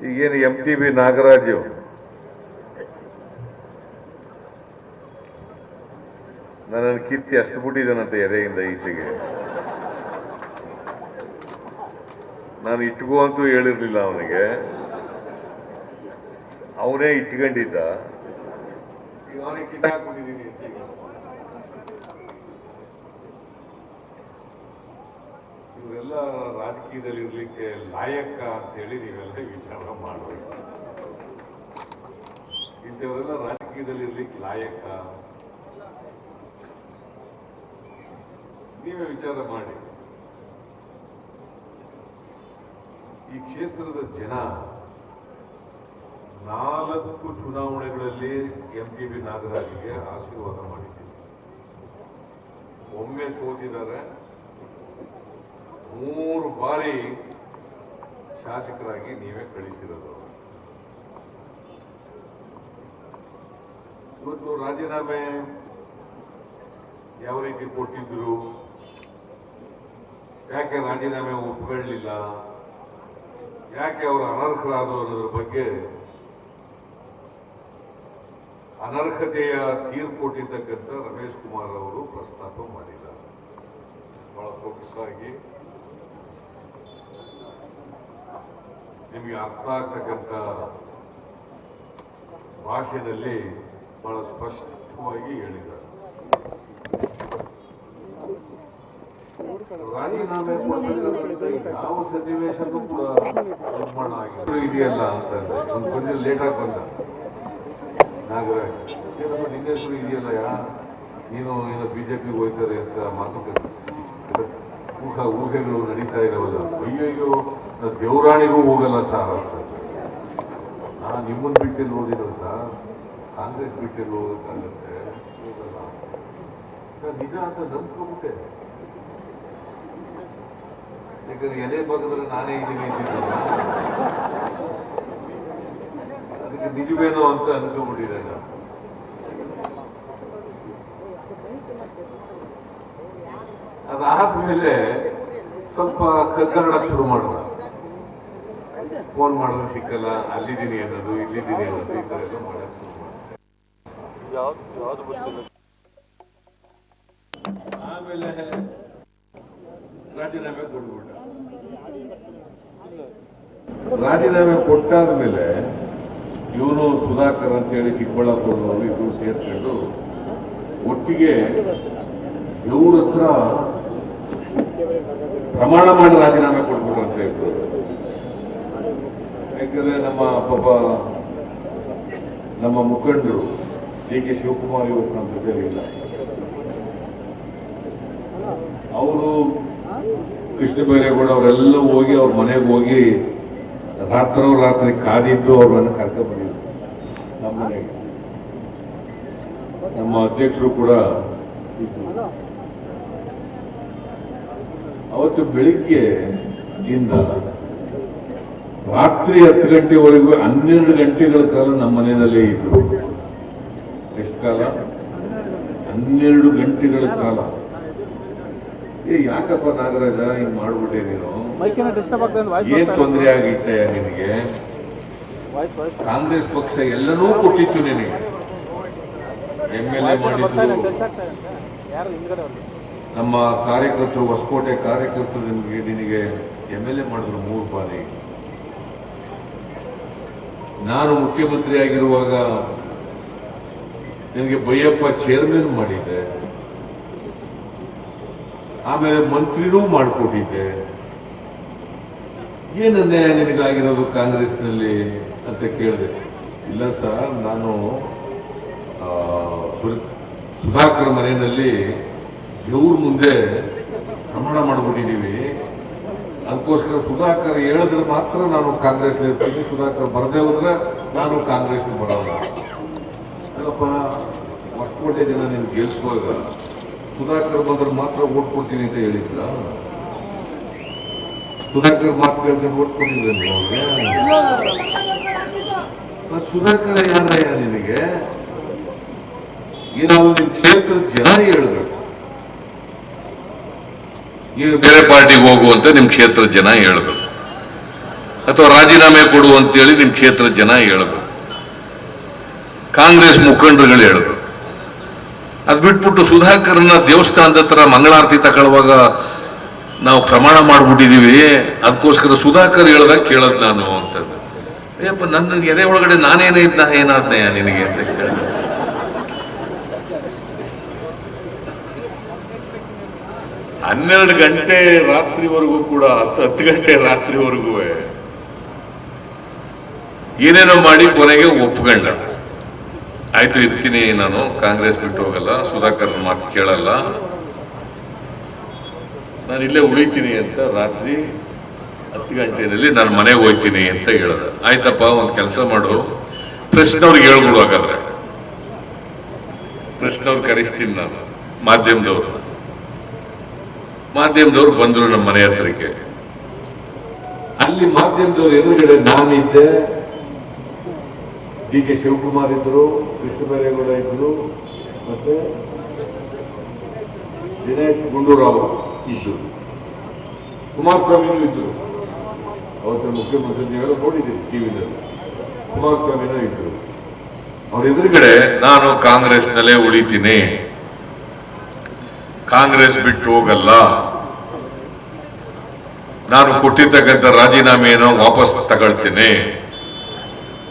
ಈಗೇನು MTB ನಾಗರಾಜು ನನ್ನನ್ನು ಕಿತ್ತಿ ಅಷ್ಟು ಬಿಟ್ಟಿದ್ದಾನಂತೆ ಎದೆಯಿಂದ ಈಚೆಗೆ. ನಾನು ಇಟ್ಕೋ ಅಂತೂ ಹೇಳಿರ್ಲಿಲ್ಲ ಅವನಿಗೆ, ಅವನೇ ಇಟ್ಕೊಂಡಿದ್ದ. ಅವನಿಗೆ ಕಿತ್ತಾಕ್ಬಿಟ್ಟಿದ್ದೀನಿ. ಇವರೆಲ್ಲ ರಾಜಕೀಯದಲ್ಲಿ ಇರ್ಲಿಕ್ಕೆ ಲಾಯಕ ಅಂತ ಹೇಳಿ ನೀವೆಲ್ಲ ವಿಚಾರ ಮಾಡಬೇಕು. ಇಂಥವರೆಲ್ಲ ರಾಜಕೀಯದಲ್ಲಿ ಇರ್ಲಿಕ್ಕೆ ಲಾಯಕ ನೀವೇ ವಿಚಾರ ಮಾಡಿ. ಈ ಕ್ಷೇತ್ರದ ಜನ 4 ಚುನಾವಣೆಗಳಲ್ಲಿ MTB ನಾಗರಾಜ್ಗೆ ಆಶೀರ್ವಾದ ಮಾಡಿದ್ದೀವಿ. ಒಮ್ಮೆ ಸೋತಿದ್ದಾರೆ, 3 ಬಾರಿ ಶಾಸಕರಾಗಿ ನೀವೇ ಕಳಿಸಿರೋದು. ಇವತ್ತು ರಾಜೀನಾಮೆ ಯಾವ ರೀತಿ ಕೊಟ್ಟಿದ್ರು, ಯಾಕೆ ರಾಜೀನಾಮೆ ಒಪ್ಕೊಳ್ಳಲಿಲ್ಲ, ಯಾಕೆ ಅವರು ಅನರ್ಹರಾದರು ಅನ್ನೋದ್ರ ಬಗ್ಗೆ ಅನರ್ಹತೆಯ ತೀರ್ಪು ಕೊಟ್ಟಿರ್ತಕ್ಕಂಥ ರಮೇಶ್ ಕುಮಾರ್ ಅವರು ಪ್ರಸ್ತಾಪ ಮಾಡಿದ್ದಾರೆ. ಬಹಳ ಸೊಗಸಾಗಿ ನಿಮಗೆ ಅರ್ಥ ಆಗ್ತಕ್ಕಂಥ ಭಾಷೆಯಲ್ಲಿ ಬಹಳ ಸ್ಪಷ್ಟವಾಗಿ ಹೇಳಿದ್ದಾರೆ. ರಾಜೀನಾಮೆ ಯಾವ ಸನ್ನಿವೇಶನೂ ಕೂಡ ನಿರ್ಮಾಣ ಆಗಿಲ್ಲ ಇದೆಯಲ್ಲ ಅಂತಂದ್ರೆ ಒಂದು ಕೊಂಚ ಲೇಟಾಗಿ ಬಂದ ನಾಗರಾಜ್. ನಿನ್ನೆ ಹೆಸರು ಇದೆಯಲ್ಲ, ನೀನು ಏನೋ BJPಗೆ ಹೋಗ್ತಾರೆ ಅಂತ ಮಾತುಕತೆ ಊಹೆಗಳು ನಡೀತಾ ಇದಾವಲ್ಲ. ಅಯ್ಯಯ್ಯೋ ದೇವರಾಣಿಗೂ ಹೋಗಲ್ಲ ಸಾರ್ ಅಂತ. ನಾನು ನಿಮ್ಮನ್ನು ಬಿಟ್ಟೆಲ್ಲಿ ಓದಿರೋ ಸರ್, ಕಾಂಗ್ರೆಸ್ ಬಿಟ್ಟೆಲ್ಲಿ ಹೋಗಕ್ಕಾಗತ್ತೆ, ಹೋಗಲ್ಲ ನಿಜ ಅಂತ ನಂಬ್ಕೊಂಡ್ಬಿಟ್ಟೆ. ಯಾಕಂದ್ರೆ ಎಲೆ ಭಾಗದಲ್ಲಿ ನಾನೇ ಇದ್ದೀನಿ ಅಂತಿದ್ದಲ್ಲ, ಅದಕ್ಕೆ ನಿಜವೇನೋ ಅಂತ ಅನ್ಕೊಂಡ್ಬಿಟ್ಟಿದೆ. ಅದಾದ್ಮೇಲೆ ಸ್ವಲ್ಪ ಕಗ್ಗರಡ ಶುರು ಮಾಡೋಣ. ಫೋನ್ ಮಾಡಿದ್ರೆ ಸಿಕ್ಕಲ್ಲ, ಅಲ್ಲಿದ್ದೀನಿ ಅನ್ನೋದು, ಇಲ್ಲಿದ್ದೀನಿ ಅನ್ನೋದು, ಈ ತರ ಎಲ್ಲ ಮಾಡಕ್ ಶುರು ಮಾಡ್ತಾರೆ. ಆಮೇಲೆ ರಾಜೀನಾಮೆ ಕೊಟ್ಬಿಟ್ಟ. ರಾಜೀನಾಮೆ ಕೊಟ್ಟಾದ್ಮೇಲೆ ಇವನು ಸುಧಾಕರ್ ಅಂತ ಹೇಳಿ ಚಿಕ್ಕಬಳ್ಳಾಪುರದವರು ಇಬ್ಬರು ಸೇರ್ಕೊಂಡು ಒಟ್ಟಿಗೆ ಇವ್ರ ಹತ್ರ ಪ್ರಮಾಣ ಮಾಡಿ ರಾಜೀನಾಮೆ ಕೊಟ್ಬಿಟ್ರು ಅಂತ ಹೇಳ್ತಾರೆ. ಯಾಕಂದ್ರೆ ನಮ್ಮ ಮುಖಂಡರು DK ಶಿವಕುಮಾರ್ ಇವತ್ತು ನಮ್ಮ ಜೊತೆಲಿಲ್ಲ. ಅವರು ಕೃಷ್ಣ ಬೈರೇಗೌಡ ಅವರೆಲ್ಲ ಹೋಗಿ ಅವ್ರ ಮನೆಗೆ ಹೋಗಿ ರಾತ್ರಿ ಕಾದಿದ್ದು ಅವ್ರನ್ನ ಕರ್ಕೊಂಡು ಬಂದಿದ್ರು ನಮ್ಮ ಮನೆಗೆ. ನಮ್ಮ ಅಧ್ಯಕ್ಷರು ಕೂಡ ಇದ್ರು. ಅವತ್ತು ಬೆಳಿಗ್ಗೆ ಇಂದ ರಾತ್ರಿ 10 ಗಂಟೆವರೆಗೂ 12 ಗಂಟೆಗಳ ಕಾಲ ನಮ್ಮ ಮನೆಯಲ್ಲೇ ಇದ್ರು. ಎಷ್ಟು ಕಾಲ? 12 ಗಂಟೆಗಳ ಕಾಲ. ಯಾಕಪ್ಪ ನಾಗರಾಜ ಹಿಂಗ್ ಮಾಡ್ಬಿಟ್ಟೆ ನೀನು? ಏನ್ ತೊಂದರೆ ಆಗಿತ್ತ ನಿನಗೆ? ಕಾಂಗ್ರೆಸ್ ಪಕ್ಷ ಎಲ್ಲನೂ ಕೊಟ್ಟಿತ್ತು ನಿನಗೆ. MLA ಮಾಡಿದ್ರು, ನಮ್ಮ ಕಾರ್ಯಕರ್ತರು, ಹೊಸಕೋಟೆ ಕಾರ್ಯಕರ್ತರು ನಿನಗೆ MLA ಮಾಡಿದ್ರು 3 ಬಾರಿ. ನಾನು ಮುಖ್ಯಮಂತ್ರಿ ಆಗಿರುವಾಗ ನಿನಗೆ ಬೈಯಪ್ಪ ಚೇರ್ಮನ್ ಮಾಡಿದ್ದೆ, ಆಮೇಲೆ ಮಂತ್ರಿನೂ ಮಾಡಿಕೊಟ್ಟಿದ್ದೆ. ಏನು ಅನ್ಯಾಯ ನಿನಗಾಗಿರೋದು ಕಾಂಗ್ರೆಸ್ನಲ್ಲಿ ಅಂತ ಕೇಳಿದೆ. ಇಲ್ಲ ಸರ್, ನಾನು ಸುಧಾಕರ್ ಮನೆಯಲ್ಲಿ ಇವ್ರ ಮುಂದೆ ಪ್ರಮಾಣ ಮಾಡಿಬಿಟ್ಟಿದ್ದೀವಿ, ಅದಕ್ಕೋಸ್ಕರ ಸುಧಾಕರ್ ಹೇಳಿದ್ರೆ ಮಾತ್ರ ನಾನು ಕಾಂಗ್ರೆಸ್ ಇರ್ತೀನಿ, ಸುಧಾಕರ್ ಬರದೇ ಹೋದ್ರೆ ನಾನು ಕಾಂಗ್ರೆಸ್ ಬರೋಲ್ಲ. ಅಲ್ಲಪ್ಪ, ಹೊಸಕೋಟೆ ಜನ ನೀನು ಗೆಲ್ಸುವಾಗ ಸುಧಾಕರ್ ಬಂದ್ರೆ ಮಾತ್ರ ಓಟ್ ಕೊಡ್ತೀನಿ ಅಂತ ಹೇಳಿದ್ರ? ಸುಧಾಕರ್ ಮಾತು ಕೇಳಿದ್ರೆ ಓಟ್ ಕೊಟ್ಟಿದ್ರೆ ಅವ್ರಿಗೆ? ಸುಧಾಕರ್ ಯಾರಯ್ಯ ನಿನಗೆ? ನಾವು ನಿಮ್ ಕ್ಷೇತ್ರದ ಜನ ಹೇಳ್ಬೇಕು, ಈಗ ಬೇರೆ ಪಾರ್ಟಿಗೆ ಹೋಗುವಂತ ನಿಮ್ ಕ್ಷೇತ್ರದ ಜನ ಹೇಳ್ಬೇಕು. ಅಥವಾ ರಾಜೀನಾಮೆ ಕೊಡು ಅಂತೇಳಿ ನಿಮ್ಮ ಕ್ಷೇತ್ರದ ಜನ ಹೇಳಬೇಕು, ಕಾಂಗ್ರೆಸ್ ಮುಖಂಡರುಗಳು ಹೇಳಬೇಕು. ಅದು ಬಿಟ್ಬಿಟ್ಟು ಸುಧಾಕರ್ನ ದೇವಸ್ಥಾನದ ಹತ್ರ ಮಂಗಳಾರತಿ ತಗೊಳ್ಳುವಾಗ ನಾವು ಪ್ರಮಾಣ ಮಾಡ್ಬಿಟ್ಟಿದೀವಿ, ಅದಕ್ಕೋಸ್ಕರ ಸುಧಾಕರ್ ಹೇಳ್ದಾಗ ಕೇಳೋದು ನಾನು ಅಂತಂದು. ಅಯ್ಯಪ್ಪ, ನನ್ನ ಎದೆ ಒಳಗಡೆ ನಾನೇನೇ ಇದ್ದ ಏನಾದ್ನಯ್ಯ ನಿನಗೆ ಅಂತ ಕೇಳಿದೆ. 12 ಗಂಟೆ ರಾತ್ರಿವರೆಗೂ ಕೂಡ 10 ಗಂಟೆ ರಾತ್ರಿವರೆಗೂ ಏನೇನೋ ಮಾಡಿ ಕೊನೆಗೆ ಒಪ್ಕೊಂಡ. ಆಯ್ತು, ಇರ್ತೀನಿ ನಾನು, ಕಾಂಗ್ರೆಸ್ ಬಿಟ್ಟು ಹೋಗಲ್ಲ, ಸುಧಾಕರ್ ಮಾತು ಕೇಳಲ್ಲ, ನಾನು ಇಲ್ಲೇ ಉಳಿತೀನಿ ಅಂತ ರಾತ್ರಿ 10 ಗಂಟೆಯಲ್ಲಿ ನಾನು ಮನೆಗೆ ಹೋಗ್ತೀನಿ ಅಂತ ಹೇಳದ. ಆಯ್ತಪ್ಪ, ಒಂದು ಕೆಲಸ ಮಾಡು, ಪ್ರೆಸ್ನವ್ರಿಗೆ ಹೇಳ್ಬಿಡು, ಹಾಗಾದ್ರೆ ಪ್ರೆಸ್ನವ್ರು ಕರೆಸ್ತೀನಿ ನಾನು, ಮಾಧ್ಯಮದವ್ರು ಬಂದ್ರು ನಮ್ಮ ಮನೆ ಹತ್ರಕ್ಕೆ. ಅಲ್ಲಿ ಮಾಧ್ಯಮದವ್ರು ಎದುರುಗಡೆ ನಾನಿದ್ದೆ, ಡಿ ಕೆ ಶಿವಕುಮಾರ್ ಇದ್ರು, ಕೃಷ್ಣ ಬೈರೇಗೌಡ ಇದ್ರು, ಮತ್ತೆ ದಿನೇಶ್ ಗುಂಡೂರಾವ್ ಇದ್ರು, ಕುಮಾರಸ್ವಾಮಿನೂ ಇದ್ರು. ಅವತ್ತು ಮುಖ್ಯಮಂತ್ರಿ ನೀವೆಲ್ಲ ನೋಡಿದ್ದೀರಿ ಟಿವಿನಲ್ಲಿ, ಕುಮಾರಸ್ವಾಮಿನೂ ಇದ್ರು. ಅವ್ರ ಎದುರುಗಡೆ ನಾನು ಕಾಂಗ್ರೆಸ್ನಲ್ಲೇ ಉಳಿತೀನಿ, ಕಾಂಗ್ರೆಸ್ ಬಿಟ್ಟು ಹೋಗಲ್ಲ, ನಾನು ಕೊಟ್ಟಿರ್ತಕ್ಕಂಥ ರಾಜೀನಾಮೆಯನ್ನು ವಾಪಸ್ ತಗೊಳ್ತೀನಿ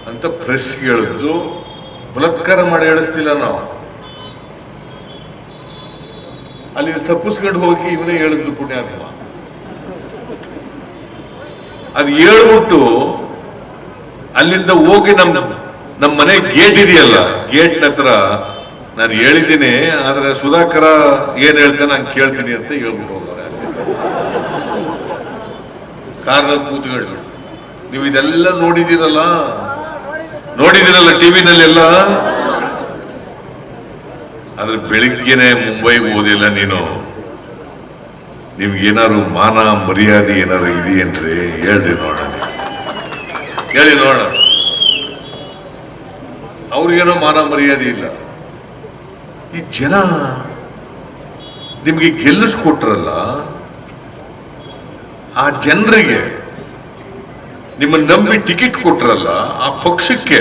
ಅಂತ ಪ್ರೆಸ್ ಹೇಳಿದ್ದು. ಬಲಾತ್ಕಾರ ಮಾಡಿ ಹೇಳಿಸ್ತಿಲ್ಲ ನಾವು, ಅಲ್ಲಿ ತಪ್ಪಿಸ್ಕೊಂಡು ಹೋಗಿ ಇವನೇ ಹೇಳಿದ್ದು ಪುಣ್ಯಾತ್ಮ. ಅದು ಹೇಳ್ಬಿಟ್ಟು ಅಲ್ಲಿಂದ ಹೋಗಿ ನಮ್ಮ ಮನೆ ಗೇಟ್ ಇದೆಯಲ್ಲ, ಗೇಟ್ನ ಹತ್ರ ನಾನು ಹೇಳಿದ್ದೀನಿ, ಆದ್ರೆ ಸುಧಾಕರ ಏನ್ ಹೇಳ್ತಾನೆ ನಾನು ಕೇಳ್ತೀನಿ ಅಂತ ಹೇಳ್ಬಿಟ್ಟು ಹೋಗೋರೆ. ಕಾರ್ನಲ್ಲಿ ಕೂತ್ಕೊಂಡು ನೀವು ಇದೆಲ್ಲ ನೋಡಿದಿರಲ್ಲ ಟಿವಿನಲ್ಲೆಲ್ಲ. ಆದ್ರೆ ಬೆಳಿಗ್ಗೆನೆ ಮುಂಬೈಗೆ ಓದಿಲ್ಲ ನೀನು, ನಿಮ್ಗೇನಾದ್ರು ಮಾನ ಮರ್ಯಾದೆ ಏನಾದ್ರು ಇದೆಯೇನ್ರಿ? ಹೇಳಿ ನೋಡ. ಅವ್ರಿಗೇನೋ ಮಾನ ಮರ್ಯಾದೆ ಇಲ್ಲ. ಈ ಜನ ನಿಮ್ಗೆ ಗೆಲ್ಲಿಸ್ಕೊಟ್ರಲ್ಲ, ಆ ಜನರಿಗೆ ನಿಮ್ಮನ್ನು ನಂಬಿ ಟಿಕೆಟ್ ಕೊಟ್ರಲ್ಲ, ಆ ಪಕ್ಷಕ್ಕೆ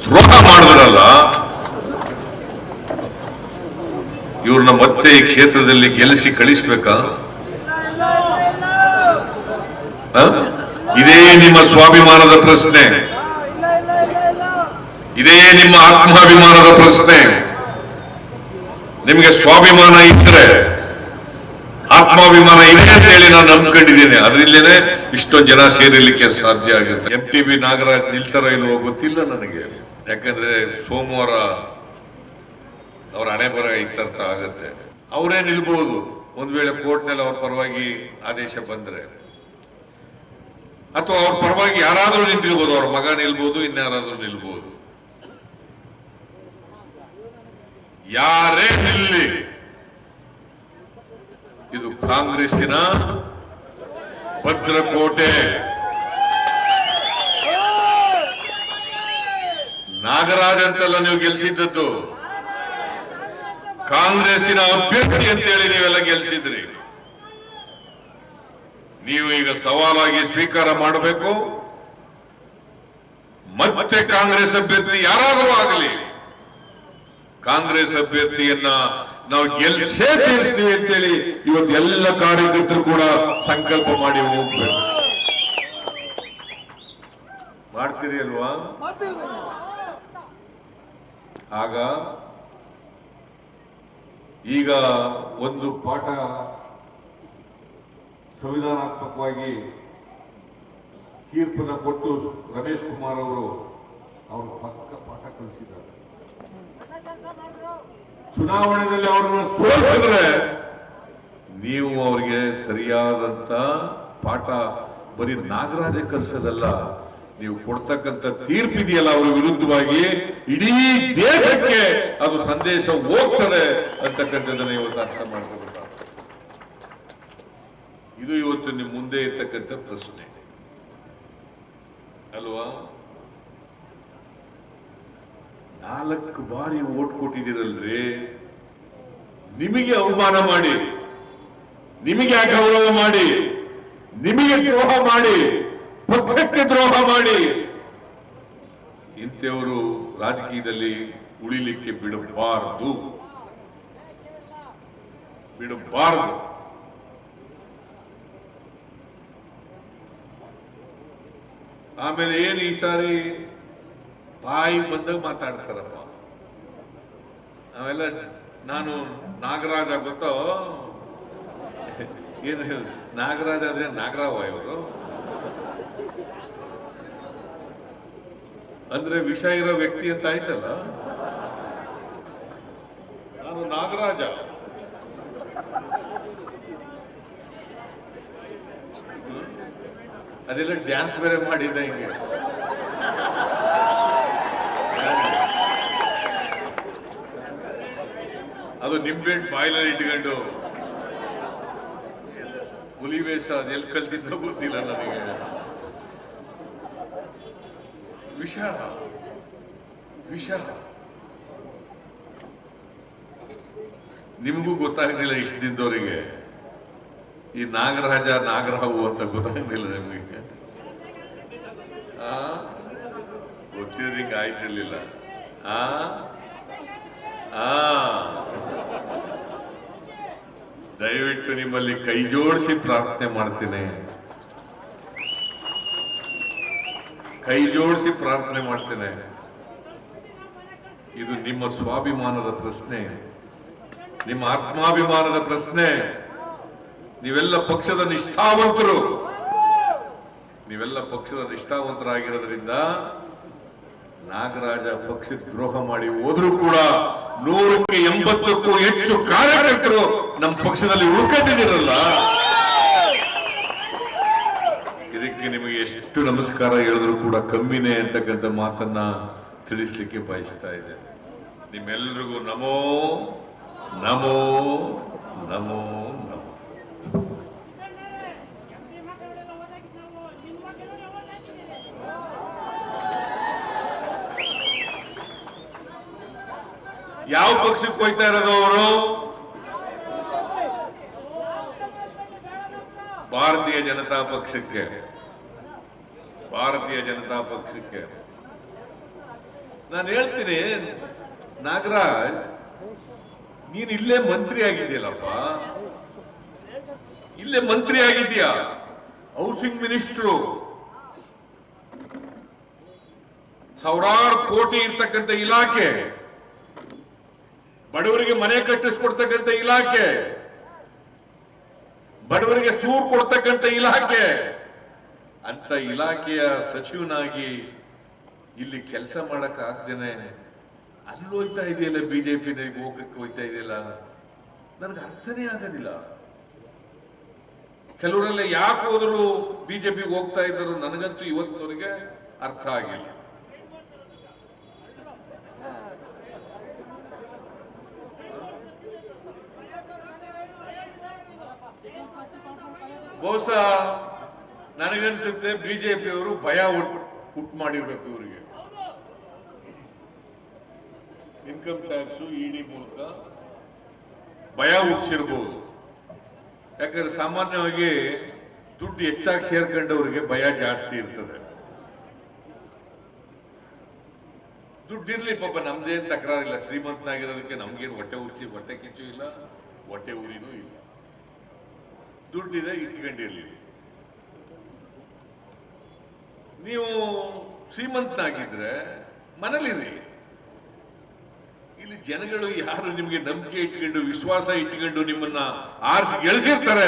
ದ್ರೋಹ ಮಾಡಿದ್ರಲ್ಲ, ಇವ್ರನ್ನ ಮತ್ತೆ ಈ ಕ್ಷೇತ್ರದಲ್ಲಿ ಗೆಲ್ಲಿಸಿ ಕಳಿಸ್ಬೇಕಾ? ಇದೇ ನಿಮ್ಮ ಸ್ವಾಭಿಮಾನದ ಪ್ರಶ್ನೆ, ಇದೇ ನಿಮ್ಮ ಆತ್ಮಾಭಿಮಾನದ ಪ್ರಶ್ನೆ. ನಿಮಗೆ ಸ್ವಾಭಿಮಾನ ಇದ್ರೆ, ಆತ್ಮಾಭಿಮಾನ ಇದೆ ಅಂತ ಹೇಳಿ ನಾನು ನಂಬ್ಕೊಂಡಿದ್ದೇನೆ, ಅದರಿಂದಲೇ ಇಷ್ಟೊಂದು ಜನ ಸೇರಿಲಿಕ್ಕೆ ಸಾಧ್ಯ ಆಗುತ್ತೆ. MTB ನಾಗರಾಜ್ ನಿಲ್ತಾರೋ ಇಲ್ವೋ ಗೊತ್ತಿಲ್ಲ ನನಗೆ, ಯಾಕಂದ್ರೆ ಸೋಮವಾರ ಅವರ ಹಣೆ ಬರ ಇತ್ಯರ್ಥ ಆಗುತ್ತೆ. ಅವರೇ ನಿಲ್ಬಹುದು, ಒಂದ್ ವೇಳೆ ಕೋರ್ಟ್ನಲ್ಲಿ ಅವ್ರ ಪರವಾಗಿ ಆದೇಶ ಬಂದ್ರೆ, ಅಥವಾ ಅವ್ರ ಪರವಾಗಿ ಯಾರಾದರೂ ನಿಂತಿರ್ಬೋದು, ಅವ್ರ ಮಗ ನಿಲ್ಬಹುದು, ಇನ್ಯಾರಾದ್ರೂ ನಿಲ್ಬಹುದು. ಯಾರೇ ನಿಲ್ಲಿ, ಇದು ಕಾಂಗ್ರೆಸ್ಸಿನ ಭದ್ರಕೋಟೆ. ನಾಗರಾಜ್ ಅಂತಲ್ಲ ನೀವು ಗೆಲ್ಸಿದ್ದದ್ದು, ಕಾಂಗ್ರೆಸ್ಸಿನ ಅಭ್ಯರ್ಥಿ ಅಂತೇಳಿ ನೀವೆಲ್ಲ ಗೆಲ್ಸಿದ್ರಿ. ನೀವು ಈಗ ಸವಾಲಾಗಿ ಸ್ವೀಕಾರ ಮಾಡಬೇಕು, ಮತ್ತೆ ಕಾಂಗ್ರೆಸ್ ಅಭ್ಯರ್ಥಿ ಯಾರಾದರೂ ಆಗಲಿ, ಕಾಂಗ್ರೆಸ್ ಅಭ್ಯರ್ಥಿಯನ್ನ ನಾವು ಗೆಲ್ಸೇ ತೀರಿಸ್ತೀವಿ ಅಂತೇಳಿ ಇವತ್ತು ಎಲ್ಲ ಕಾರ್ಯಕರ್ತರು ಕೂಡ ಸಂಕಲ್ಪ ಮಾಡಿ ಹೋಗ್ಬೇಕು. ಮಾಡ್ತೀರಿ ಅಲ್ವಾ? ಆಗ ಈಗ ಒಂದು ಪಾಠ ಸಂವಿಧಾನಾತ್ಮಕವಾಗಿ ತೀರ್ಪನ್ನು ಕೊಟ್ಟು ರಮೇಶ್ ಕುಮಾರ್ ಅವರು ಪಕ್ಕ ಪಾಠ ಕಲಿಸಿದ್ದಾರೆ. ಚುನಾವಣೆಯಲ್ಲಿ ಅವರನ್ನು ಸೋಲಿಸಿದ್ರೆ ನೀವು ಅವರಿಗೆ ಸರಿಯಾದಂತ ಪಾಠ ಬರೀ ನಾಗರಾಜ ಕಲಿಸೋದಲ್ಲ, ನೀವು ಕೊಡ್ತಕ್ಕಂಥ ತೀರ್ಪಿದೆಯಲ್ಲ ಅವರ ವಿರುದ್ಧವಾಗಿ ಇಡೀ ದೇಶಕ್ಕೆ ಅದು ಸಂದೇಶ ಹೋಗ್ತದೆ ಅಂತಕ್ಕಂಥದ್ದನ್ನು ಇವತ್ತು ಅರ್ಥ ಮಾಡ್ಕೋಬೇಕು. ಇದು ಇವತ್ತು ನಿಮ್ಮ ಮುಂದೆ ಇರ್ತಕ್ಕಂಥ ಪ್ರಶ್ನೆ ಅಲ್ವಾ? 4 ಬಾರಿ ಓಟ್ ಕೊಟ್ಟಿದ್ದೀರಲ್ರಿ, ನಿಮಗೆ ಅವಮಾನ ಮಾಡಿ, ನಿಮಗೆ ಅಗೌರವ ಮಾಡಿ, ನಿಮಗೆ ದ್ರೋಹ ಮಾಡಿ ಪಕ್ಷಕ್ಕೆ ದ್ರೋಹ ಮಾಡಿ ಇಂಥವರು ರಾಜಕೀಯದಲ್ಲಿ ಉಳಿಲಿಕ್ಕೆ ಬಿಡಬಾರದು. ಆಮೇಲೆ ಏನು ಈ ಸಾರಿ ಬಾಯಿ ಬಂದಾಗ ಮಾತಾಡ್ತಾರಪ್ಪ. ನಾವೆಲ್ಲ ನಾನು ನಾಗರಾಜ ಗೊತ್ತೋ, ಏನು ನಾಗರಾಜ ಆದ್ರೆ ನಾಗರಾವ ಇವರು ಅಂದ್ರೆ ವಿಷ ಇರೋ ವ್ಯಕ್ತಿ ಅಂತ ಆಯ್ತಲ್ಲ. ನಾನು ನಾಗರಾಜ. ಅದೆಲ್ಲ ಡ್ಯಾನ್ಸ್ ಬೇರೆ ಮಾಡಿದ್ದ ಹಿಂಗೆ. ಅದು ನಿಂಬೆಹಣ್ಣು ಬಾಯಿಲಲ್ಲಿ ಇಟ್ಕೊಂಡು ಹುಲಿ ವೇಷ ಅದೆಲ್ಲಿ ಕಲ್ತಿದ್ದ ಗೊತ್ತಿಲ್ಲ ನನಗೆ. ವಿಷ ನಿಮಗೂ ಗೊತ್ತಾಗಲಿಲ್ಲ ಇಷ್ಟು ದಿನದವರಿಗೆ. ಈ ನಾಗರಾಜ ನಾಗರಾವು ಅಂತ ಗೊತ್ತಾಗಲಿಲ್ಲ ನಿಮಗೆ. ಗೊತ್ತಿದ್ರೆ ಹಿಂಗೆ ಆಯ್ತಿರ್ಲಿಲ್ಲ. ದಯವಿಟ್ಟು ನಿಮ್ಮಲ್ಲಿ ಕೈ ಜೋಡಿಸಿ ಪ್ರಾರ್ಥನೆ ಮಾಡ್ತೇನೆ, ಇದು ನಿಮ್ಮ ಸ್ವಾಭಿಮಾನದ ಪ್ರಶ್ನೆ, ನಿಮ್ಮ ಆತ್ಮಾಭಿಮಾನದ ಪ್ರಶ್ನೆ. ನೀವೆಲ್ಲ ಪಕ್ಷದ ನಿಷ್ಠಾವಂತರಾಗಿರೋದ್ರಿಂದ ನಾಗರಾಜ ಪಕ್ಷಕ್ಕೆ ದ್ರೋಹ ಮಾಡಿ ಹೋದ್ರೂ ಕೂಡ 100ಕ್ಕೆ 80ಕ್ಕೂ ಹೆಚ್ಚು ಕಾರ್ಯಕರ್ತರು ನಮ್ಮ ಪಕ್ಷದಲ್ಲಿ ಉಳ್ಕೊಂಡಿದ್ದೀರಲ್ಲ, ಇದಕ್ಕೆ ನಿಮಗೆ ಎಷ್ಟು ನಮಸ್ಕಾರ ಹೇಳಿದ್ರು ಕೂಡ ಕಮ್ಮಿನೇ ಅಂತಕ್ಕಂಥ ಮಾತನ್ನ ತಿಳಿಸ್ಲಿಕ್ಕೆ ಬಯಸ್ತಾ ಇದೆ. ನಿಮ್ಮೆಲ್ಲರಿಗೂ ನಮೋ ನಮೋ ನಮೋ ನಮೋ. ಯಾವ ಪಕ್ಷಕ್ಕೆ ಹೋಗ್ತಾ ಇರೋದು ಅವರು? ಭಾರತೀಯ ಜನತಾ ಪಕ್ಷಕ್ಕೆ. ನಾನು ಹೇಳ್ತೀನಿ, ನಾಗರಾಜ್ ನೀನು ಇಲ್ಲೇ ಮಂತ್ರಿ ಆಗಿದೆಯಲ್ಲಪ್ಪ, ಹೌಸಿಂಗ್ ಮಿನಿಸ್ಟ್ರು, ಸಾವಿರಾರು ಕೋಟಿ ಇರ್ತಕ್ಕಂಥ ಇಲಾಖೆ, ಬಡವರಿಗೆ ಮನೆ ಕಟ್ಟಿಸ್ಕೊಡ್ತಕ್ಕಂಥ ಇಲಾಖೆ, ಬಡವರಿಗೆ ಸೂರು ಕೊಡ್ತಕ್ಕಂಥ ಇಲಾಖೆ, ಅಂತ ಇಲಾಖೆಯ ಸಚಿವನಾಗಿ ಇಲ್ಲಿ ಕೆಲಸ ಮಾಡಕ್ ಆಗ್ದೇನೆ ಅಲ್ಲಿ ಹೋಗ್ತಾ ಇದೆಯಲ್ಲ, ಬಿಜೆಪಿ ಹೋಗಕ್ಕೆ ಹೋಗ್ತಾ ಇದೆಯಲ್ಲ, ನನಗೆ ಅರ್ಥನೇ ಆಗೋದಿಲ್ಲ. ಕೆಲವರೆಲ್ಲ ಯಾಕೆ ಹೋದ್ರು ಬಿಜೆಪಿಗೆ ಹೋಗ್ತಾ ಇದ್ದರು, ನನಗಂತೂ ಇವತ್ತವರೆಗೆ ಅರ್ಥ ಆಗಿಲ್ಲ. ಬಹುಶಃ ನನಗನ್ಸುತ್ತೆ ಬಿಜೆಪಿಯವರು ಭಯ ಹುಟ್ಟು ಮಾಡಿರ್ಬೇಕು ಇವರಿಗೆ. ಇನ್ಕಮ್ ಟ್ಯಾಕ್ಸ್ ಇಡಿ ಮೂಲಕ ಭಯ ಹುಟ್ಟಿಸಿರ್ಬೋದು. ಯಾಕಂದ್ರೆ ಸಾಮಾನ್ಯವಾಗಿ ದುಡ್ಡು ಹೆಚ್ಚಾಗಿ ಸೇರ್ಕೊಂಡವರಿಗೆ ಭಯ ಜಾಸ್ತಿ ಇರ್ತದೆ. ದುಡ್ಡಿರ್ಲಿ ಪಾಪ, ನಮ್ದೇನು ತಕರಾರಿಲ್ಲ, ಶ್ರೀಮಂತನಾಗಿರೋದಕ್ಕೆ ನಮ್ಗೇನು ಹೊಟ್ಟೆ ಕಿಚ್ಚು ಇಲ್ಲ, ಹೊಟ್ಟೆ ಉರಿನೂ ಇಲ್ಲ. ದುಡ್ಡಿದೆ, ಇಟ್ಕೊಂಡಿರ್ಲಿ. ನೀವು ಶ್ರೀಮಂತನಾಗಿದ್ರೆ ಮನೇಲಿರಿ. ಇಲ್ಲಿ ಜನಗಳು ಯಾರು ನಿಮಗೆ ನಂಬಿಕೆ ಇಟ್ಕೊಂಡು, ವಿಶ್ವಾಸ ಇಟ್ಕೊಂಡು ನಿಮ್ಮನ್ನ ಆರಿಸಿ ಗೆಳಿಸಿರ್ತಾರೆ,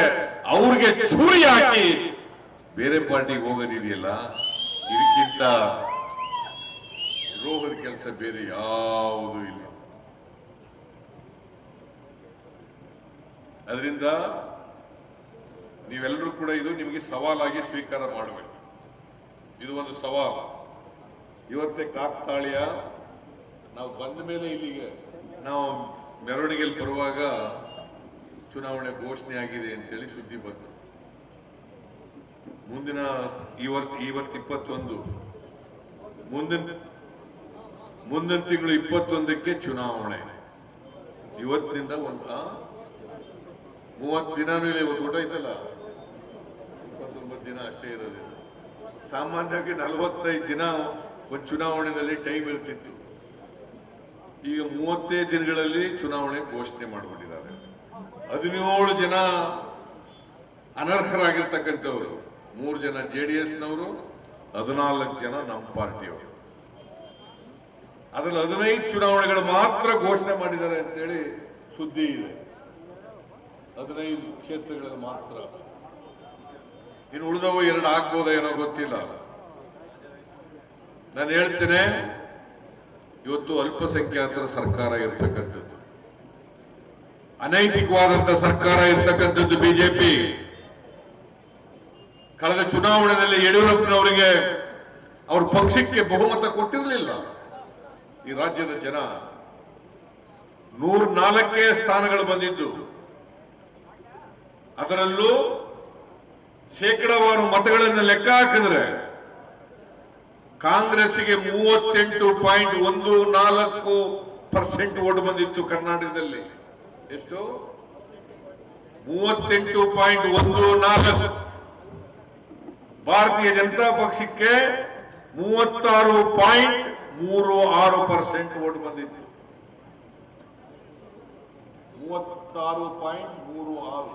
ಅವ್ರಿಗೆ ಚೂರಿ ಹಾಕಿ ಬೇರೆ ಪಾರ್ಟಿಗೆ ಹೋಗೋದಿದೆಯಲ್ಲ, ಇದಕ್ಕಿಂತ ದ್ರೋಹದ ಕೆಲಸ ಬೇರೆ ಯಾವುದೂ ಇಲ್ಲ. ಅದರಿಂದ ನೀವೆಲ್ಲರೂ ಕೂಡ ಇದು ನಿಮಗೆ ಸವಾಲಾಗಿ ಸ್ವೀಕಾರ ಮಾಡಬೇಕು. ಇದು ಒಂದು ಸವಾಲು. ಇವತ್ತೇ ಕಾಕ್ತಾಳೀಯ ನಾವು ಬಂದ ಮೇಲೆ ಇಲ್ಲಿಗೆ ನಾವು ಮೆರವಣಿಗೆಯಲ್ಲಿ ಬರುವಾಗ ಚುನಾವಣೆ ಘೋಷಣೆ ಆಗಿದೆ ಅಂತೇಳಿ ಸುದ್ದಿ ಬಂತು. ಮುಂದಿನ ಇವತ್ತು 21, ಮುಂದಿನ ತಿಂಗಳು 21ಕ್ಕೆ ಚುನಾವಣೆ. ಇವತ್ತಿನಿಂದ 30 ದಿನನೂ ಇಲ್ಲ. ಇವತ್ತು ಊಟ ಐತಲ್ಲ, 29 ದಿನ ಅಷ್ಟೇ ಇರೋದಿಲ್ಲ. ಸಾಮಾನ್ಯವಾಗಿ 45 ದಿನ ಒಂದು ಚುನಾವಣೆಯಲ್ಲಿ ಟೈಮ್ ಇರ್ತಿತ್ತು. ಈಗ 35 ದಿನಗಳಲ್ಲಿ ಚುನಾವಣೆ ಘೋಷಣೆ ಮಾಡಿಬಿಟ್ಟಿದ್ದಾರೆ. 17 ಜನ ಅನರ್ಹರಾಗಿರ್ತಕ್ಕಂಥವರು, 3 ಜನ JDSನವರು, 14 ಜನ ನಮ್ಮ ಪಾರ್ಟಿಯವರು. ಅದರಲ್ಲಿ 15 ಚುನಾವಣೆಗಳು ಮಾತ್ರ ಘೋಷಣೆ ಮಾಡಿದ್ದಾರೆ ಅಂತೇಳಿ ಸುದ್ದಿ ಇದೆ. 15 ಕ್ಷೇತ್ರಗಳಲ್ಲಿ ಮಾತ್ರ. ಇನ್ನು ಉಳಿದವು 2 ಆಗ್ಬೋದ ಏನೋ ಗೊತ್ತಿಲ್ಲ. ನಾನು ಹೇಳ್ತೇನೆ, ಇವತ್ತು ಅಲ್ಪಸಂಖ್ಯಾತರ ಸರ್ಕಾರ ಇರ್ತಕ್ಕಂಥದ್ದು, ಅನೈತಿಕವಾದಂಥ ಸರ್ಕಾರ ಇರ್ತಕ್ಕಂಥದ್ದು ಬಿಜೆಪಿ. ಕಳೆದ ಚುನಾವಣೆಯಲ್ಲಿ ಯಡಿಯೂರಪ್ಪನವರಿಗೆ ಅವ್ರ ಪಕ್ಷಕ್ಕೆ ಬಹುಮತ ಕೊಟ್ಟಿರಲಿಲ್ಲ. ಈ ರಾಜ್ಯದ ಜನ 104 ಸ್ಥಾನಗಳು ಬಂದಿದ್ದು, ಅದರಲ್ಲೂ ಶೇಕಡಾವಾರು ಮತಗಳನ್ನು ಲೆಕ್ಕ ಹಾಕಿದ್ರೆ ಕಾಂಗ್ರೆಸ್ಗೆ 38.14% ಓಟ್ ಬಂದಿತ್ತು ಕರ್ನಾಟಕದಲ್ಲಿ. ಎಷ್ಟು? 38.14. ಭಾರತೀಯ ಜನತಾ ಪಕ್ಷಕ್ಕೆ 36.36% ಓಟ್ ಬಂದಿತ್ತು. 36.36.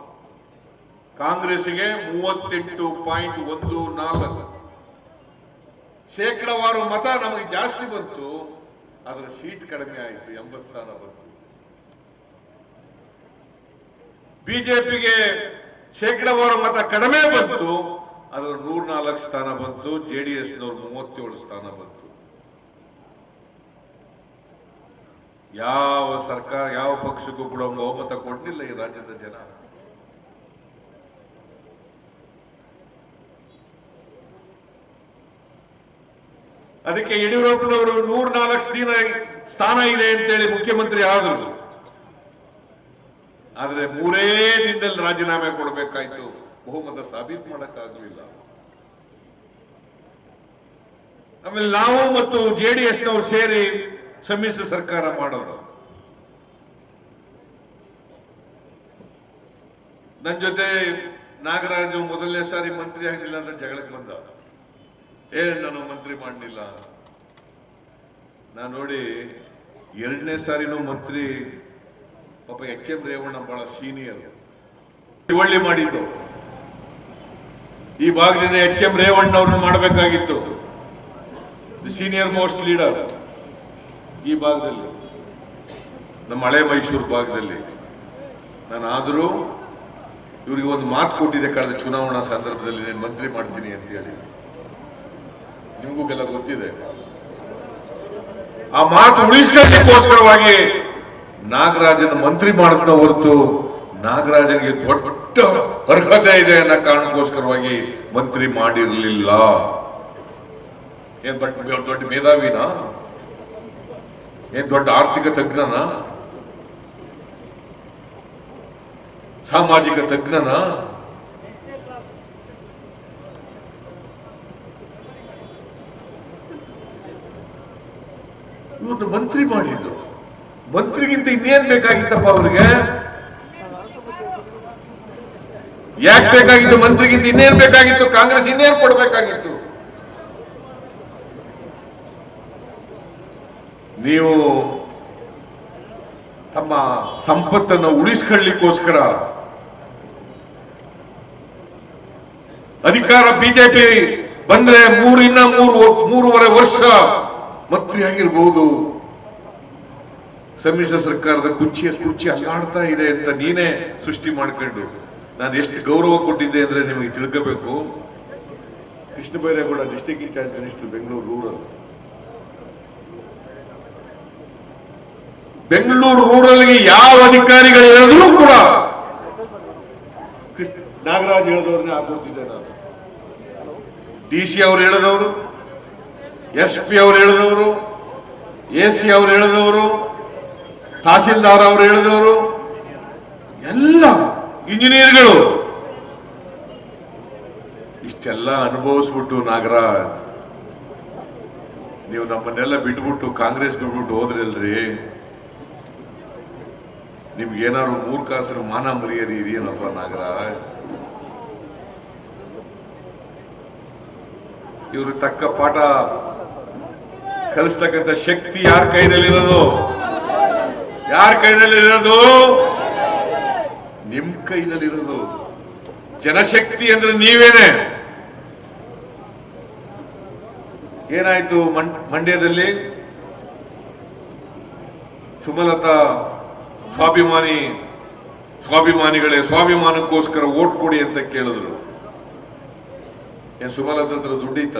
ಕಾಂಗ್ರೆಸ್ಗೆ 38.14. ಶೇಕಡಾವಾರು ಮತ ನಮಗೆ ಜಾಸ್ತಿ ಬಂತು, ಅದರ ಸೀಟ್ ಕಡಿಮೆ ಆಯಿತು, 80 ಸ್ಥಾನ ಬಂತು. ಬಿಜೆಪಿಗೆ ಶೇಕಡಾವಾರು ಮತ ಕಡಿಮೆ ಬಂತು, ಅದರ 104 ಸ್ಥಾನ ಬಂತು. JDSನವರು 37 ಸ್ಥಾನ ಬಂತು. ಯಾವ ಸರ್ಕಾರ, ಯಾವ ಪಕ್ಷಕ್ಕೂ ಕೂಡ ಬಹುಮತ ಕೊಡಲಿಲ್ಲ ಈ ರಾಜ್ಯದ ಜನ. ಅದಕ್ಕೆ ಯಡಿಯೂರಪ್ಪನವರು 104 ಸ್ಥಾನ ಇದೆ ಅಂತೇಳಿ ಮುಖ್ಯಮಂತ್ರಿ ಆದರು. ಆದರೆ 3 ದಿನದಲ್ಲಿ ರಾಜೀನಾಮೆ ಕೊಡಬೇಕಾಯ್ತು, ಬಹುಮತ ಸಾಬೀತು ಮಾಡಕ್ಕಾಗಲಿಲ್ಲ. ಆಮೇಲೆ ನಾವು ಮತ್ತು JDSನವರು ಸೇರಿ ಸಮ್ಮಿಶ್ರ ಸರ್ಕಾರ ಮಾಡೋದು. ನನ್ನ ಜೊತೆ ನಾಗರಾಜು ಮೊದಲನೇ ಸಾರಿ ಮಂತ್ರಿ ಆಗಲಿಲ್ಲ ಅಂತ ಜಗಳಕ್ಕೆ ಬಂದ. ನಾನು ಮಂತ್ರಿ ಮಾಡಲಿಲ್ಲ. ನಾನು ನೋಡಿ 2ನೇ ಸಾರಿನೂ ಮಂತ್ರಿ, ಪಾಪ HM ರೇವಣ್ಣ ಬಹಳ ಸೀನಿಯರ್, ಶಿವಳ್ಳಿ ಮಾಡಿದ್ದು. ಈ ಭಾಗದಿಂದ HM ರೇವಣ್ಣ ಅವ್ರನ್ನ ಮಾಡಬೇಕಾಗಿತ್ತು, ಸೀನಿಯರ್ ಮೋಸ್ಟ್ ಲೀಡರ್ ಈ ಭಾಗದಲ್ಲಿ, ನಮ್ಮ ಹಳೆ ಮೈಸೂರು ಭಾಗದಲ್ಲಿ. ನಾನು ಆದರೂ ಇವರಿಗೆ ಒಂದು ಮಾತು ಕೊಟ್ಟಿದ್ದೆ ಕಳೆದ ಚುನಾವಣಾ ಸಂದರ್ಭದಲ್ಲಿ, ನಾನು ಮಂತ್ರಿ ಮಾಡ್ತೀನಿ ಅಂತ ಹೇಳಿ. ನಿಮಗೂ ಗೊತ್ತಿದೆ. ಆ ಮಾತು ಉಳಿಸ್ಕೊಳ್ಳಿಕ್ಕೋಸ್ಕರವಾಗಿ ನಾಗರಾಜನ ಮಂತ್ರಿ ಮಾಡುತ್ತ ಹೊರತು ನಾಗರಾಜನಿಗೆ ದೊಡ್ಡ ಅರ್ಹತೆ ಇದೆ ಅನ್ನೋ ಕಾರಣಕ್ಕೋಸ್ಕರವಾಗಿ ಮಂತ್ರಿ ಮಾಡಿರಲಿಲ್ಲ. ಏನ್ ದೊಡ್ಡ ಮೇಧಾವಿನ? ಏನ್ ದೊಡ್ಡ ಆರ್ಥಿಕ ತಜ್ಞನ? ಸಾಮಾಜಿಕ ತಜ್ಞನ? ಇವ್ರನ್ನ ಮಂತ್ರಿ ಮಾಡಿದ್ದು. ಮಂತ್ರಿಗಿಂತ ಇನ್ನೇನ್ ಬೇಕಾಗಿತ್ತಪ್ಪ ಅವ್ರಿಗೆ? ಯಾಕೆ ಬೇಕಾಗಿತ್ತು ಮಂತ್ರಿಗಿಂತ? ಇನ್ನೇನ್ ಬೇಕಾಗಿತ್ತು? ಕಾಂಗ್ರೆಸ್ ಇನ್ನೇನ್ ಕೊಡಬೇಕಾಗಿತ್ತು? ನೀವು ತಮ್ಮ ಸಂಪತ್ತನ್ನು ಉಳಿಸ್ಕೊಳ್ಳಿಕ್ಕೋಸ್ಕರ ಅಧಿಕಾರ ಬಿಜೆಪಿ ಬಂದ್ರೆ 3.5 ವರ್ಷ ಮಂತ್ರಿ ಆಗಿರ್ಬಹುದು. ಸಮ್ಮಿಶ್ರ ಸರ್ಕಾರದ ಕುರ್ಚಿ ಅಲ್ಲಾಡ್ತಾ ಇದೆ ಅಂತ ನೀನೇ ಸೃಷ್ಟಿ ಮಾಡ್ಕೊಂಡು ನಾನು ಎಷ್ಟು ಗೌರವ ಕೊಟ್ಟಿದ್ದೆ ಅಂದ್ರೆ ನಿಮಗೆ ತಿಳ್ಕೋಬೇಕು. Krishna Byregowda district incharge minister, Bengaluru rural. Bengaluru ರೂರಲ್ಗೆ ಯಾವ ಅಧಿಕಾರಿಗಳು ಹೇಳಿದ್ರು ಕೂಡ ನಾಗರಾಜ್ ಹೇಳಿದವ್ರನ್ನೇ ಹಾಕೊಡ್ತಿದ್ದೆ ನಾನು. DC ಅವ್ರು ಹೇಳಿದವರು, SP ಅವ್ರು ಹೇಳಿದವರು, AC ಅವ್ರು ಹೇಳಿದವರು, ತಹಸೀಲ್ದಾರ್ ಅವರು ಹೇಳಿದವರು, ಎಲ್ಲ ಇಂಜಿನಿಯರ್ಗಳು ಇಷ್ಟೆಲ್ಲ ಅನುಭವಿಸ್ಬಿಟ್ಟು ನಾಗರಾಜ್ ನೀವು ನಮ್ಮನ್ನೆಲ್ಲ ಬಿಟ್ಬಿಟ್ಟು ಕಾಂಗ್ರೆಸ್ ಬಿಟ್ಬಿಟ್ಟು ಹೋದ್ರಲ್ರಿ, ನಿಮ್ಗೇನಾದ್ರು 3 ಕಾಸರು ಮಾನ ಮರ್ಯಾದೆ ಇದೆಯೇನಪ್ಪ ನಾಗರಾಜ್? ಇವರು ತಕ್ಕ ಪಾಠ ಕಲಿಸ್ತಕ್ಕಂಥ ಶಕ್ತಿ ಯಾರ ಕೈನಲ್ಲಿರೋದು? ಯಾರ ಕೈನಲ್ಲಿರೋದು? ನಿಮ್ ಕೈನಲ್ಲಿರೋದು. ಜನಶಕ್ತಿ ಅಂದ್ರೆ ನೀವೇನೆ. ಏನಾಯ್ತು ಮಂಡ್ಯದಲ್ಲಿ? ಸುಮಲತಾ ಸ್ವಾಭಿಮಾನಿಗಳೇ ಸ್ವಾಭಿಮಾನಕ್ಕೋಸ್ಕರ ಓಟ್ ಕೊಡಿ ಅಂತ ಕೇಳಿದ್ರು. ಏನ್ ಸುಮಲತಾ ಹತ್ರ ದುಡ್ಡಿತ್ತ?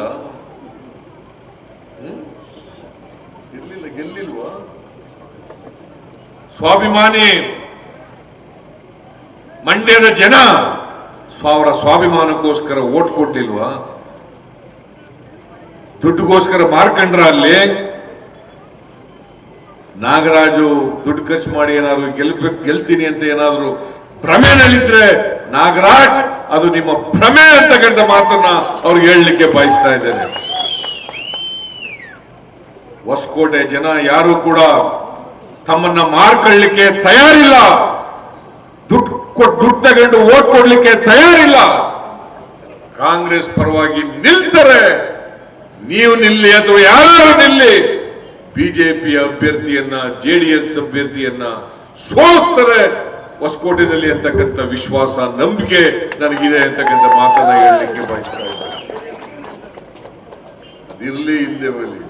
ಇರ್ಲಿಲ್ಲ, ಗೆಲ್ಲಿಲ್ವಾ? ಸ್ವಾಭಿಮಾನಿ ಮಂಡ್ಯದ ಜನ ಅವರ ಸ್ವಾಭಿಮಾನಕ್ಕೋಸ್ಕರ ಓಟ್ ಕೊಟ್ಟಿಲ್ವಾ? ದುಡ್ಡುಗೋಸ್ಕರ ಮಾರ್ಕಂಡ್ರ ಅಲ್ಲಿ? ನಾಗರಾಜು ದುಡ್ಡು ಖರ್ಚು ಮಾಡಿ ಏನಾದ್ರು ಗೆಲ್ತೀನಿ ಅಂತ ಏನಾದ್ರು ಭ್ರಮೆನಲ್ಲಿದ್ರೆ, ನಾಗರಾಜ್ ಅದು ನಿಮ್ಮ ಭ್ರಮೆ ಅಂತಕ್ಕಂಥ ಮಾತನ್ನ ಅವ್ರಿಗೆ ಹೇಳಲಿಕ್ಕೆ ಬಯಸ್ತಾ ಇದ್ದೇನೆ. ಹೊಸಕೋಟೆ ಜನ ಯಾರು ಕೂಡ ತಮ್ಮನ್ನ ಮಾರ್ಕೊಳ್ಳಿಕ್ಕೆ ತಯಾರಿಲ್ಲ. ದುಡ್ಡು ತಗೊಂಡು ಓಟ್ ಕೊಡ್ಲಿಕ್ಕೆ ತಯಾರಿಲ್ಲ. ಕಾಂಗ್ರೆಸ್ ಪರವಾಗಿ ನಿಲ್ತಾರೆ. ನೀವು ನಿಲ್ಲಿ ಅಥವಾ ಯಾರು ನಿಲ್ಲಿ, ಬಿಜೆಪಿ ಅಭ್ಯರ್ಥಿಯನ್ನ, ಜೆಡಿಎಸ್ ಅಭ್ಯರ್ಥಿಯನ್ನ ಸೋಲಿಸ್ತಾರೆ ಹೊಸಕೋಟೆಯಲ್ಲಿ ಅಂತಕ್ಕಂಥ ವಿಶ್ವಾಸ, ನಂಬಿಕೆ ನನಗಿದೆ ಅಂತಕ್ಕಂಥ ಮಾತನ್ನ ಹೇಳಲಿಕ್ಕೆ ಬಯಸ್ತಾ ಇದ್ದಾರೆ. ಅದಿರಲಿ ಹಿಂದೆ ಬರಲಿ.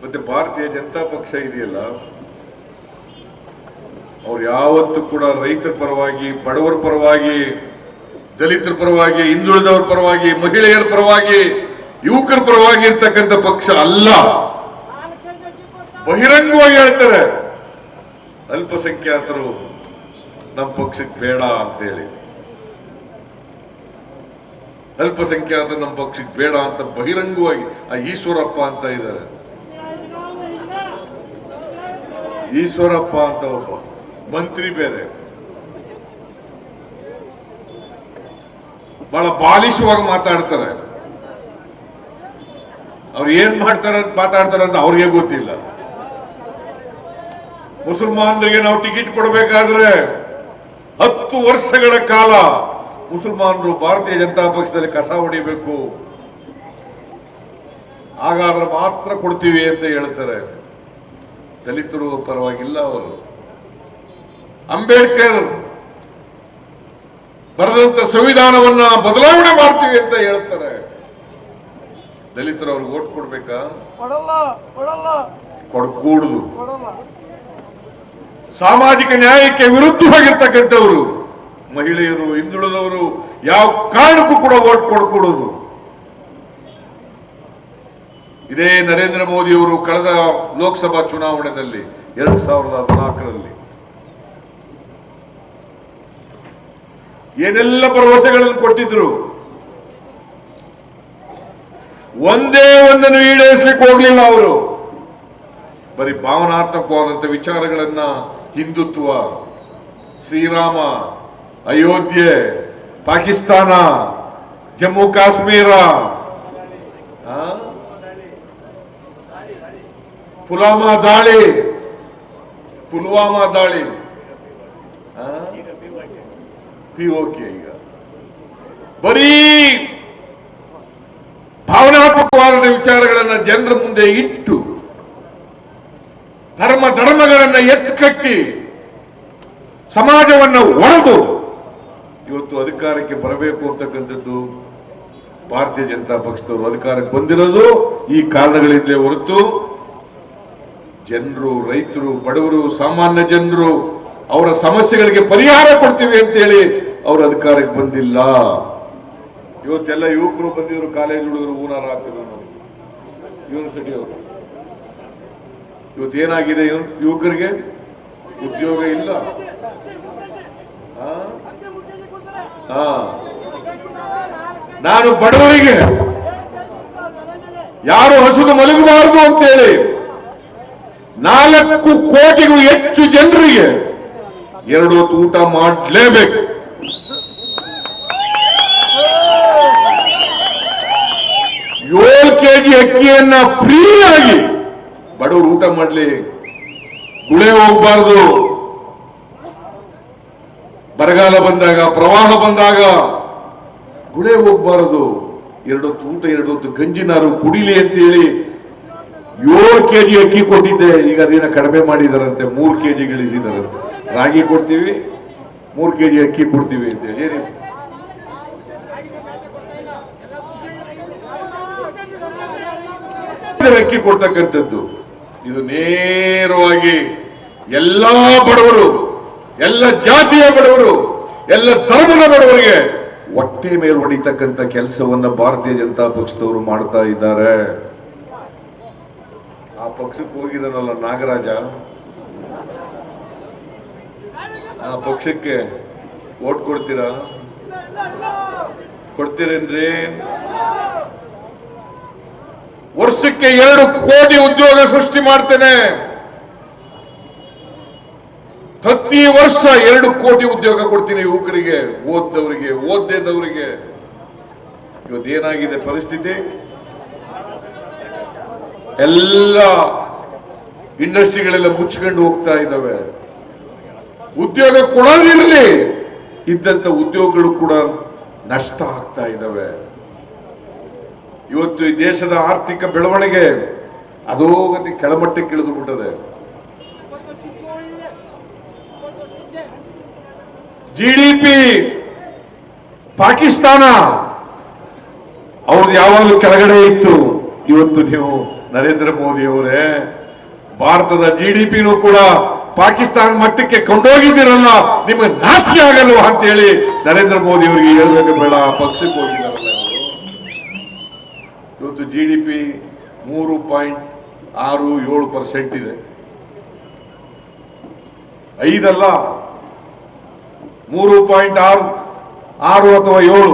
ಮತ್ತೆ ಭಾರತೀಯ ಜನತಾ ಪಕ್ಷ ಇದೆಯಲ್ಲ, ಅವ್ರು ಯಾವತ್ತೂ ಕೂಡ ರೈತರ ಪರವಾಗಿ, ಬಡವರ ಪರವಾಗಿ, ದಲಿತರ ಪರವಾಗಿ, ಹಿಂದುಳಿದವರ ಪರವಾಗಿ, ಮಹಿಳೆಯರ ಪರವಾಗಿ, ಯುವಕರ ಪರವಾಗಿ ಇರ್ತಕ್ಕಂಥ ಪಕ್ಷ ಅಲ್ಲ. ಬಹಿರಂಗವಾಗಿ ಹೇಳ್ತಾರೆ ಅಲ್ಪಸಂಖ್ಯಾತರು ನಮ್ಮ ಪಕ್ಷಕ್ಕೆ ಬೇಡ ಅಂತೇಳಿ. ಅಲ್ಪಸಂಖ್ಯಾತರು ನಮ್ಮ ಪಕ್ಷಕ್ಕೆ ಬೇಡ ಅಂತ ಬಹಿರಂಗವಾಗಿ ಆ ಈಶ್ವರಪ್ಪ ಅಂತ ಇದ್ದಾರೆ. ಈಶ್ವರಪ್ಪ ಅಂತ ಒಬ್ಬ ಮಂತ್ರಿ ಬೇರೆ, ಬಹಳ ಬಾಲಿಶವಾಗಿ ಮಾತಾಡ್ತಾರೆ. ಅವ್ರು ಏನ್ ಮಾಡ್ತಾರೆ ಅಂತ ಮಾತಾಡ್ತಾರೆ ಅಂತ ಅವ್ರಿಗೆ ಗೊತ್ತಿಲ್ಲ. ಮುಸಲ್ಮಾನರಿಗೆ ನಾವು ಟಿಕೆಟ್ ಕೊಡಬೇಕಾದ್ರೆ 10 ವರ್ಷಗಳ ಕಾಲ ಮುಸಲ್ಮಾನರು ಭಾರತೀಯ ಜನತಾ ಪಕ್ಷದಲ್ಲಿ ಕಸ ಹೊಡಿಬೇಕು, ಹಾಗಾದ್ರೆ ಮಾತ್ರ ಕೊಡ್ತೀವಿ ಅಂತ ಹೇಳ್ತಾರೆ. ದಲಿತರು ಪರವಾಗಿಲ್ಲ ಅವರು. ಅಂಬೇಡ್ಕರ್ ಬರೆದಂತ ಸಂವಿಧಾನವನ್ನ ಬದಲಾವಣೆ ಮಾಡ್ತೀವಿ ಅಂತ ಹೇಳ್ತಾರೆ. ದಲಿತರು ಅವ್ರಿಗೆ ಓಟ್ ಕೊಡ್ಬೇಕಾ? ಕೊಡಕೂಡುದು. ಸಾಮಾಜಿಕ ನ್ಯಾಯಕ್ಕೆ ವಿರುದ್ಧವಾಗಿರ್ತಕ್ಕಂಥವರು, ಮಹಿಳೆಯರು, ಹಿಂದುಳಿದವರು ಯಾವ ಕಾರಣಕ್ಕೂ ಕೂಡ ಓಟ್ ಕೊಡಕೂಡುದು. ಇದೇ ನರೇಂದ್ರ ಮೋದಿಯವರು ಕಳೆದ ಲೋಕಸಭಾ ಚುನಾವಣೆಯಲ್ಲಿ 2014ರಲ್ಲಿ ಏನೆಲ್ಲ ಭರವಸೆಗಳನ್ನು ಕೊಟ್ಟಿದ್ರು, ಒಂದೇ ಒಂದನ್ನು ಈಡೇರಿಸಲಿಕ್ಕೆ ಹೋಗಲಿಲ್ಲ ಅವರು. ಬರೀ ಭಾವನಾತ್ಮಕವಾದಂಥ ವಿಚಾರಗಳನ್ನ, ಹಿಂದುತ್ವ, ಶ್ರೀರಾಮ, ಅಯೋಧ್ಯೆ, ಪಾಕಿಸ್ತಾನ, ಜಮ್ಮು ಕಾಶ್ಮೀರ, ಪುಲ್ವಾಮಾ ದಾಳಿ, ಪಿಒಕೆ, ಈಗ ಬರೀ ಭಾವನಾತ್ಮಕವಾದ ವಿಚಾರಗಳನ್ನು ಜನರ ಮುಂದೆ ಇಟ್ಟು ಧರ್ಮಗಳನ್ನು ಎತ್ತುಕಟ್ಟಿ ಸಮಾಜವನ್ನು ಒಡೆದು ಇವತ್ತು ಅಧಿಕಾರಕ್ಕೆ ಬರಬೇಕು ಅಂತಕ್ಕಂಥದ್ದು ಭಾರತೀಯ ಜನತಾ ಪಕ್ಷದವರು ಅಧಿಕಾರಕ್ಕೆ ಬಂದಿರೋದು ಈ ಕಾರಣಗಳಿಂದಲೇ ಹೊರತು ಜನರು, ರೈತರು, ಬಡವರು, ಸಾಮಾನ್ಯ ಜನರು ಅವರ ಸಮಸ್ಯೆಗಳಿಗೆ ಪರಿಹಾರ ಕೊಡ್ತೀವಿ ಅಂತೇಳಿ ಅವರು ಅಧಿಕಾರಕ್ಕೆ ಬಂದಿಲ್ಲ. ಇವತ್ತೆಲ್ಲ ಯುವಕರು ಬಂದಿದ್ರು, ಕಾಲೇಜ್ ಹುಡುಗರು ಹೂನಾರ ಹಾಕಿದ್ರು ನಾವು ಯೂನಿವರ್ಸಿಟಿ ಅವರು. ಇವತ್ತೇನಾಗಿದೆ? ಯುವಕರಿಗೆ ಉದ್ಯೋಗ ಇಲ್ಲ. ನಾನು ಬಡವರಿಗೆ ಯಾರು ಹಸುದು ಮಲಗಬಾರದು ಅಂತೇಳಿ 4 ಕೋಟಿಗೂ ಹೆಚ್ಚು ಜನರಿಗೆ 2 ಹೊತ್ತು ಊಟ ಮಾಡಲೇಬೇಕು. 7 ಕೆಜಿ ಅಕ್ಕಿಯನ್ನ ಫ್ರೀಯಾಗಿ ಬಡವರು ಊಟ ಮಾಡಲಿ, ಗುಳೆ ಹೋಗಬಾರದು. ಬರಗಾಲ ಬಂದಾಗ, ಪ್ರವಾಹ ಬಂದಾಗ ಗುಳೆ ಹೋಗ್ಬಾರದು, 2 ಹೊತ್ತು ಊಟ 2 ಹೊತ್ತು ಗಂಜಿನಾರು ಕುಡಿಲಿ ಅಂತ ಹೇಳಿ 7 ಕೆಜಿ ಅಕ್ಕಿ ಕೊಟ್ಟಿದ್ದೆ. ಈಗ ಅದೇನ ಕಡಿಮೆ ಮಾಡಿದಾರಂತೆ, 3 ಕೆಜಿ ಇಳಿಸಿದಾರಂತೆ. ರಾಗಿ ಕೊಡ್ತೀವಿ, 3 ಕೆಜಿ ಅಕ್ಕಿ ಕೊಡ್ತೀವಿ ಅಂತ ಹೇಳಿ. ಏನಿದೆ ಅಕ್ಕಿ ಕೊಡ್ತಕ್ಕಂಥದ್ದು? ಇದು ನೇರವಾಗಿ ಎಲ್ಲಾ ಬಡವರು, ಎಲ್ಲ ಜಾತಿಯ ಬಡವರು, ಎಲ್ಲ ಧರ್ಮದ ಬಡವರಿಗೆ ಹೊಟ್ಟೆ ಮೇಲೆ ಹೊಡಿತಕ್ಕಂಥ ಕೆಲಸವನ್ನ ಭಾರತೀಯ ಜನತಾ ಪಕ್ಷದವರು ಮಾಡ್ತಾ ಇದ್ದಾರೆ. ಆ ಪಕ್ಷಕ್ಕೆ ಹೋಗಿದ್ದಾನಲ್ಲ ನಾಗರಾಜ, ಆ ಪಕ್ಷಕ್ಕೆ ಓಟ್ ಕೊಡ್ತೀರಾ? ಕೊಡ್ತೀರೇನ್ರಿ? ವರ್ಷಕ್ಕೆ 2 ಕೋಟಿ ಉದ್ಯೋಗ ಸೃಷ್ಟಿ ಮಾಡ್ತೇನೆ. ಪ್ರತಿ ವರ್ಷ 2 ಕೋಟಿ ಉದ್ಯೋಗ ಕೊಡ್ತೀನಿ ಯುವಕರಿಗೆ, ಓದ್ದವರಿಗೆ, ಓದ್ದೇದವರಿಗೆ. ಇವತ್ತೇನಾಗಿದೆ ಪರಿಸ್ಥಿತಿ? ಎಲ್ಲ ಇಂಡಸ್ಟ್ರಿಗಳೆಲ್ಲ ಮುಚ್ಕೊಂಡು ಹೋಗ್ತಾ ಇದ್ದಾವೆ. ಉದ್ಯೋಗ ಕೊಡೋದಿರಲಿ, ಇದ್ದಂತ ಉದ್ಯೋಗಗಳು ಕೂಡ ನಷ್ಟ ಆಗ್ತಾ ಇದ್ದಾವೆ. ಇವತ್ತು ಈ ದೇಶದ ಆರ್ಥಿಕ ಬೆಳವಣಿಗೆ ಅಧೋಗತಿ ಕೆಳಮಟ್ಟಕ್ಕೆ ಇಳಿದು ಬಿಟ್ಟದೆ. ಜಿಡಿಪಿ ಪಾಕಿಸ್ತಾನ ಅವ್ರದ್ದು ಯಾವಾಗಲೂ ಕೆಳಗಡೆ ಇತ್ತು. ಇವತ್ತು ನೀವು ನರೇಂದ್ರ ಮೋದಿ ಅವರೇ ಭಾರತದ ಜಿಡಿಪಿನೂ ಕೂಡ ಪಾಕಿಸ್ತಾನ ಮಟ್ಟಕ್ಕೆ ಕೊಂಡೋಗಿದ್ದೀರಲ್ಲ, ನಿಮಗೆ ನಾಚಿಕೆ ಆಗಲ್ವಾ ಅಂತ ಹೇಳಿ ನರೇಂದ್ರ ಮೋದಿ ಅವರಿಗೆ ಹೇಳ್ಬೇಕು ಬೇಡ? ಪಕ್ಷಕ್ಕೆ ಹೋಗಿದ್ದಾರಲ್ಲ ಅವರು. ಇವತ್ತು ಜಿಡಿಪಿ 3.67% ಇದೆ. 5 ಅಲ್ಲ, 3.6 ಅಥವಾ 7.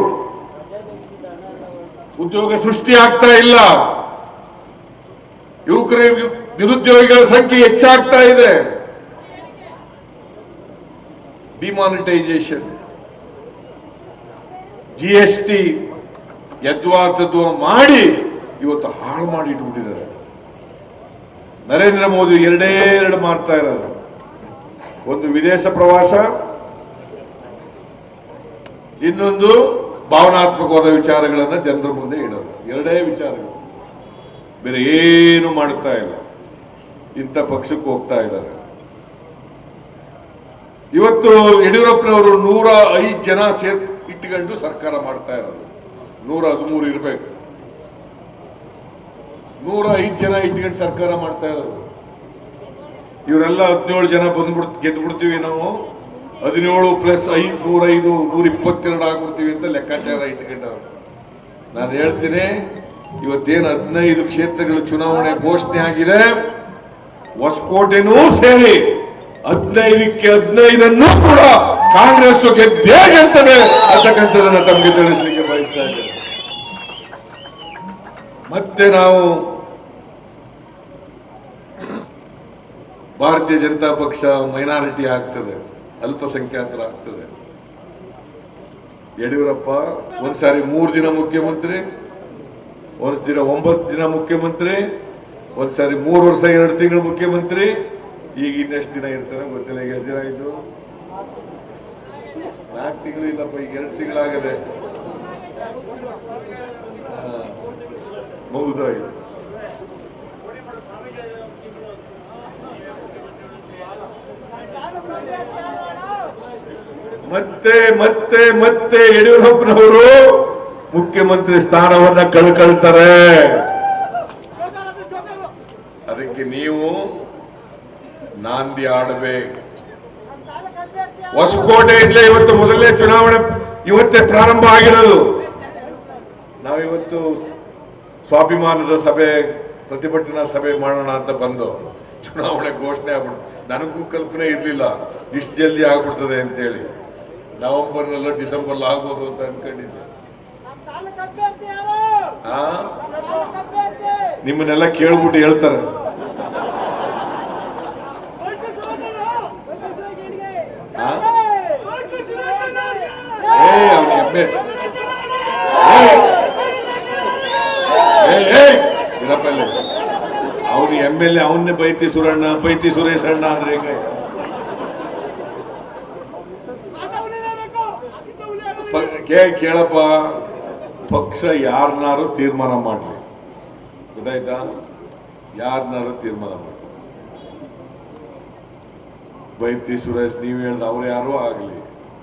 ಉದ್ಯೋಗ ಸೃಷ್ಟಿ ಆಗ್ತಾ ಇಲ್ಲ. ಯುವಕರ ನಿರುದ್ಯೋಗಿಗಳ ಸಂಖ್ಯೆ ಹೆಚ್ಚಾಗ್ತಾ ಇದೆ. ಡಿಮಾನಿಟೈಸೇಷನ್, GST ಯದ್ವಾತದ್ವ ಮಾಡಿ ಇವತ್ತು ಹಾಳು ಮಾಡಿ ಇಟ್ಬಿಟ್ಟಿದ್ದಾರೆ. ನರೇಂದ್ರ ಮೋದಿ 2 ಮಾಡ್ತಾ ಇರೋದು. ಒಂದು ವಿದೇಶ ಪ್ರವಾಸ, ಇನ್ನೊಂದು ಭಾವನಾತ್ಮಕವಾದ ವಿಚಾರಗಳನ್ನು ಜನರ ಮುಂದೆ ಇಡೋದು. 2 ವಿಚಾರಗಳು, ಬೇರೆ ಏನು ಮಾಡುತ್ತಾ ಇಲ್ಲ. ಇಂಥ ಪಕ್ಷಕ್ಕೆ ಹೋಗ್ತಾ ಇದ್ದಾರೆ. ಇವತ್ತು ಯಡಿಯೂರಪ್ಪನವರು 105 ಜನ ಇಟ್ಟುಕೊಂಡು ಸರ್ಕಾರ ಮಾಡ್ತಾ ಇರೋದು. 113 ಇರಬೇಕು. 105 ಜನ ಇಟ್ಕೊಂಡು ಸರ್ಕಾರ ಮಾಡ್ತಾ ಇರೋದು. ಇವರೆಲ್ಲ 17 ಜನ ಗೆದ್ದು ಬಿಡ್ತೀವಿ ನಾವು, 17 ಪ್ಲಸ್ 5 105 122 ಆಗ್ಬಿಡ್ತೀವಿ ಅಂತ ಲೆಕ್ಕಾಚಾರ ಇಟ್ಕೊಂಡವ್ರು. ನಾನು ಹೇಳ್ತೀನಿ, ಇವತ್ತೇನು 15 ಕ್ಷೇತ್ರಗಳ ಚುನಾವಣೆ ಘೋಷಣೆ ಆಗಿದೆ, ಹೊಸಕೋಟೆನೂ ಸೇರಿ 15ಕ್ಕೆ 15 ಕೂಡ ಕಾಂಗ್ರೆಸ್ ಗೆದ್ದೇ ಗೆಲ್ತದೆ ಅಂತಕ್ಕಂಥದ್ದನ್ನು ತಮಗೆ ತಿಳಿಸಲಿಕ್ಕೆ ಬಯಸ್ತಾ ಇದ್ದೇನೆ. ಮತ್ತೆ ನಾವು ಭಾರತೀಯ ಜನತಾ ಪಕ್ಷ ಮೈನಾರಿಟಿ ಆಗ್ತದೆ, ಅಲ್ಪಸಂಖ್ಯಾತರಾಗ್ತದೆ. ಯಡಿಯೂರಪ್ಪ ಒಂದ್ಸಾರಿ 3 ದಿನ ಮುಖ್ಯಮಂತ್ರಿ, ಒಂದ್ ದಿನ 9 ದಿನ ಮುಖ್ಯಮಂತ್ರಿ, ಒಂದ್ಸಾರಿ 3 ವರ್ಷ 2 ತಿಂಗಳು ಮುಖ್ಯಮಂತ್ರಿ. ಈಗ ಇನ್ನೆಷ್ಟು ದಿನ ಇರ್ತಾನೆ ಗೊತ್ತಿಲ್ಲ. ಈಗ ಎಷ್ಟು ದಿನ ಆಯ್ತು? 4 ತಿಂಗಳು ಇಲ್ಲಪ್ಪ, ಈಗ 2 ತಿಂಗಳಾಗದೆ. ಹೌದಾಯ್ತು. ಮತ್ತೆ ಯಡಿಯೂರಪ್ಪನವರು ಮುಖ್ಯಮಂತ್ರಿ ಸ್ಥಾನವನ್ನ ಕಳ್ಕೊಳ್ತಾರೆ. ಅದಕ್ಕೆ ನೀವು ನಾಂದಿ ಆಡಬೇಕು. ಹೊಸಕೋಟೆಯಿಂದಲೇ ಇವತ್ತು ಮೊದಲನೇ ಚುನಾವಣೆ ಇವತ್ತೇ ಪ್ರಾರಂಭ ಆಗಿರೋದು. ನಾವಿವತ್ತು ಸ್ವಾಭಿಮಾನದ ಸಭೆ, ಪ್ರತಿಭಟನಾ ಸಭೆ ಮಾಡೋಣ ಅಂತ ಬಂದು ಚುನಾವಣೆ ಘೋಷಣೆ ಆಗ್ಬಿಟ್ಟು ನನಗೂ ಕಲ್ಪನೆ ಇರಲಿಲ್ಲ ಇಷ್ಟು ಜಲ್ದಿ ಆಗ್ಬಿಡ್ತದೆ ಅಂತೇಳಿ. ನವೆಂಬರ್ನಲ್ಲ ಡಿಸೆಂಬರ್ ಆಗ್ಬೋದು ಅಂತ ಅನ್ಕೊಂಡಿದ್ದೆ. ನಿಮ್ಮನ್ನೆಲ್ಲ ಕೇಳ್ಬಿಟ್ಟು ಹೇಳ್ತಾರೆ. ಅವನ ಎಮ್ಮೆ ಇರಪ್ಪಲ್ಲಿ ಅವನು MLA ಅವನ್ನೇ ಬೈತಿ ಸುರಣ್ಣ, ಬೈತಿ ಸುರೇಶ್ ಅಣ್ಣ ಅಂದ್ರೆ ಹೇಗೆ? ಕೇಳಪ್ಪ, ಪಕ್ಷ ಯಾರನ್ನಾರು ತೀರ್ಮಾನ ಮಾಡಲಿ, ಗೊತ್ತಾಯ್ತಾ? ಯಾರನ್ನಾರು ತೀರ್ಮಾನ ಮಾಡಿ. ಬೈತಿ ಸುರೇಶ್ ನೀವು ಹೇಳ್ದ ಅವ್ರು ಯಾರೋ ಆಗ್ಲಿ,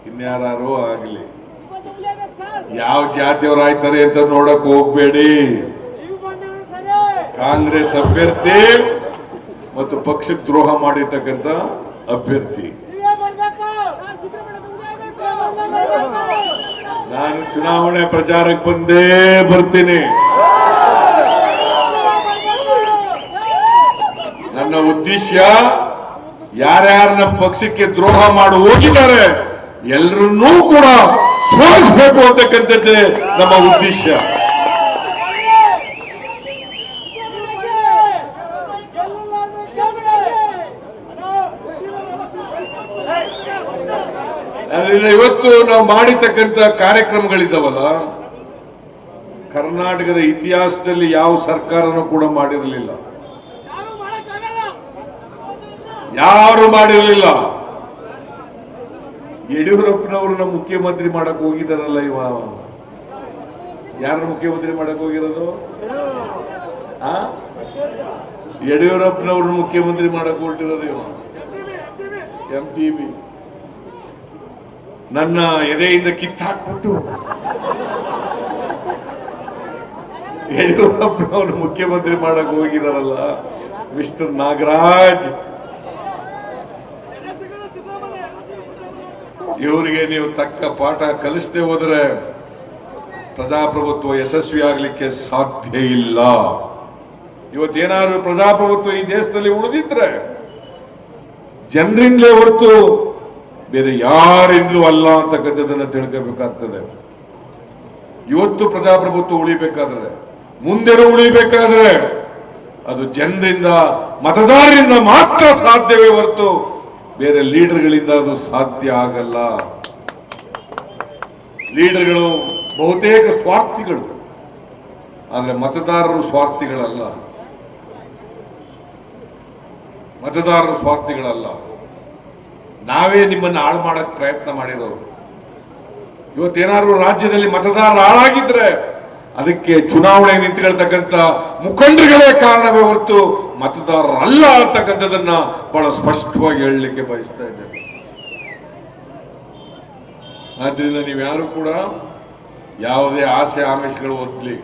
ಇನ್ಯಾರೋ ಆಗ್ಲಿ, ಯಾವ ಜಾತಿಯವರಾಯ್ತಾರೆ ಅಂತ ನೋಡಕ್ ಹೋಗ್ಬೇಡಿ. ಕಾಂಗ್ರೆಸ್ ಅಭ್ಯರ್ಥಿ ಮತ್ತು ಪಕ್ಷಕ್ಕೆ ದ್ರೋಹ ಮಾಡಿರ್ತಕ್ಕಂಥ ಅಭ್ಯರ್ಥಿ. ನಾನು ಚುನಾವಣೆ ಪ್ರಚಾರಕ್ಕೆ ಬಂದೇ ಬರ್ತೀನಿ. ನನ್ನ ಉದ್ದೇಶ ಯಾರ್ಯಾರು ನಮ್ಮ ಪಕ್ಷಕ್ಕೆ ದ್ರೋಹ ಮಾಡಿ ಹೋಗಿದ್ದಾರೆ ಎಲ್ಲರನ್ನೂ ಕೂಡ ಸೋಲಿಸಬೇಕು ಅಂತಕ್ಕಂಥದ್ದೇ ನಮ್ಮ ಉದ್ದೇಶ. ಅದರಿಂದ ಇವತ್ತು ನಾವು ಮಾಡಿರ್ತಕ್ಕಂಥ ಕಾರ್ಯಕ್ರಮಗಳಿದ್ದಾವಲ್ಲ, ಕರ್ನಾಟಕದ ಇತಿಹಾಸದಲ್ಲಿ ಯಾವ ಸರ್ಕಾರನೂ ಕೂಡ ಮಾಡಿರಲಿಲ್ಲ, ಯಾರು ಮಾಡಿರಲಿಲ್ಲ. ಯಡಿಯೂರಪ್ಪನವ್ರನ್ನ ಮುಖ್ಯಮಂತ್ರಿ ಮಾಡಕ್ ಹೋಗಿದಾರಲ್ಲ, ಇವ ಯಾರನ್ನ ಮುಖ್ಯಮಂತ್ರಿ ಮಾಡಕ್ ಹೋಗಿರೋದು? ಯಡಿಯೂರಪ್ಪನವ್ರನ್ನ ಮುಖ್ಯಮಂತ್ರಿ ಮಾಡಕ್ ಹೊರಟಿರೋದು ಇವ MTB. ನನ್ನ ಎದೆಯಿಂದ ಕಿತ್ತಾಕ್ಬಿಟ್ಟು ಯಡಿಯೂರಪ್ಪನವ್ರನ್ನ ಮುಖ್ಯಮಂತ್ರಿ ಮಾಡಕ್ ಹೋಗಿದಾರಲ್ಲ ಮಿಸ್ಟರ್ ನಾಗರಾಜ್. ಇವರಿಗೆ ನೀವು ತಕ್ಕ ಪಾಠ ಕಲಿಸದೆ ಹೋದರೆ ಪ್ರಜಾಪ್ರಭುತ್ವ ಯಶಸ್ವಿ ಆಗಲಿಕ್ಕೆ ಸಾಧ್ಯ ಇಲ್ಲ. ಇವತ್ತೇನಾದ್ರೂ ಪ್ರಜಾಪ್ರಭುತ್ವ ಈ ದೇಶದಲ್ಲಿ ಉಳಿದಿದ್ರೆ ಜನರಿಂದಲೇ ಹೊರತು ಬೇರೆ ಯಾರಿಂದಲೂ ಅಲ್ಲ ಅಂತಕ್ಕಂಥದ್ದನ್ನು ತಿಳ್ಕೋಬೇಕಾಗ್ತದೆ. ಇವತ್ತು ಪ್ರಜಾಪ್ರಭುತ್ವ ಉಳಿಬೇಕಾದ್ರೆ, ಮುಂದೆನೂ ಉಳಿಬೇಕಾದ್ರೆ ಅದು ಜನರಿಂದ, ಮತದಾರರಿಂದ ಮಾತ್ರ ಸಾಧ್ಯವೇ ಹೊರತು ಬೇರೆ ಲೀಡರ್ಗಳಿಂದ ಅದು ಸಾಧ್ಯ ಆಗಲ್ಲ. ಲೀಡರ್ಗಳು ಬಹುತೇಕ ಸ್ವಾರ್ಥಿಗಳು, ಆದರೆ ಮತದಾರರು ಸ್ವಾರ್ಥಿಗಳಲ್ಲ. ಮತದಾರರು ಸ್ವಾರ್ಥಿಗಳಲ್ಲ. ನಾವೇ ನಿಮ್ಮನ್ನು ಹಾಳು ಮಾಡಕ್ ಪ್ರಯತ್ನ ಮಾಡಿರೋರು. ಇವತ್ತೇನಾದ್ರೂ ರಾಜ್ಯದಲ್ಲಿ ಮತದಾರರು ಹಾಳಾಗಿದ್ರೆ ಅದಕ್ಕೆ ಚುನಾವಣೆ ನಿಂತ್ಕೊಳ್ತಕ್ಕಂಥ ಮುಖಂಡರುಗಳೇ ಕಾರಣವೇ ಹೊರತು ಮತದಾರರಲ್ಲ ಅಂತಕ್ಕಂಥದನ್ನ ಬಹಳ ಸ್ಪಷ್ಟವಾಗಿ ಹೇಳಲಿಕ್ಕೆ ಬಯಸ್ತಾ ಇದ್ದೇನೆ. ಆದ್ರಿಂದ ನೀವ್ಯಾರು ಕೂಡ ಯಾವುದೇ ಆಸೆ ಆಮಿಷಗಳು ಒಡ್ಲಿ,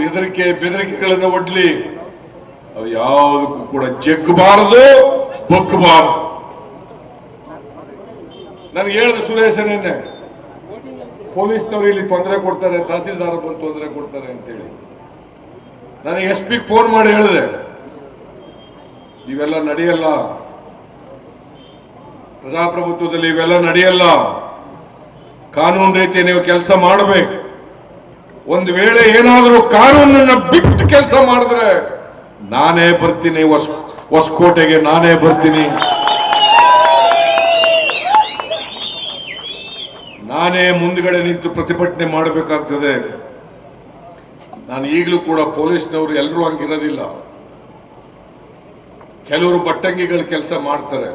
ಹೆದರಿಕೆ ಬೆದರಿಕೆಗಳನ್ನು ಒಡ್ಲಿ, ಅವು ಯಾವುದಕ್ಕೂ ಕೂಡ ಜಗ್ಗಬಾರದು, ಬಗ್ಗಬಾರದು. ನನಗೆ ಹೇಳಿದ ಸುರೇಶನೇನೆ, ಪೊಲೀಸ್ನವರು ಇಲ್ಲಿ ತೊಂದರೆ ಕೊಡ್ತಾರೆ, ತಹಸೀಲ್ದಾರ್ ಬಂದು ತೊಂದರೆ ಕೊಡ್ತಾರೆ ಅಂತೇಳಿ ನನಗೆ SP ಫೋನ್ ಮಾಡಿ ಹೇಳಿದೆ, ಇವೆಲ್ಲ ನಡೆಯಲ್ಲ, ಪ್ರಜಾಪ್ರಭುತ್ವದಲ್ಲಿ ಇವೆಲ್ಲ ನಡೆಯಲ್ಲ, ಕಾನೂನು ರೀತಿ ನೀವು ಕೆಲಸ ಮಾಡಬೇಕು. ಒಂದು ವೇಳೆ ಏನಾದರೂ ಕಾನೂನನ್ನ ಬಿಟ್ಟು ಕೆಲಸ ಮಾಡಿದ್ರೆ ನಾನೇ ಬರ್ತೀನಿ, ಹೊಸಕೋಟೆಗೆ ನಾನೇ ಬರ್ತೀನಿ, ನಾನೇ ಮುಂದ್ಗಡೆ ನಿಂತು ಪ್ರತಿಭಟನೆ ಮಾಡಬೇಕಾಗ್ತದೆ. ನಾನು ಈಗಲೂ ಕೂಡ ಪೊಲೀಸ್ನವರು ಎಲ್ಲರೂ ಹಂಗಿರೋದಿಲ್ಲ, ಕೆಲವರು ಬಟ್ಟಂಗಿಗಳ ಕೆಲಸ ಮಾಡ್ತಾರೆ.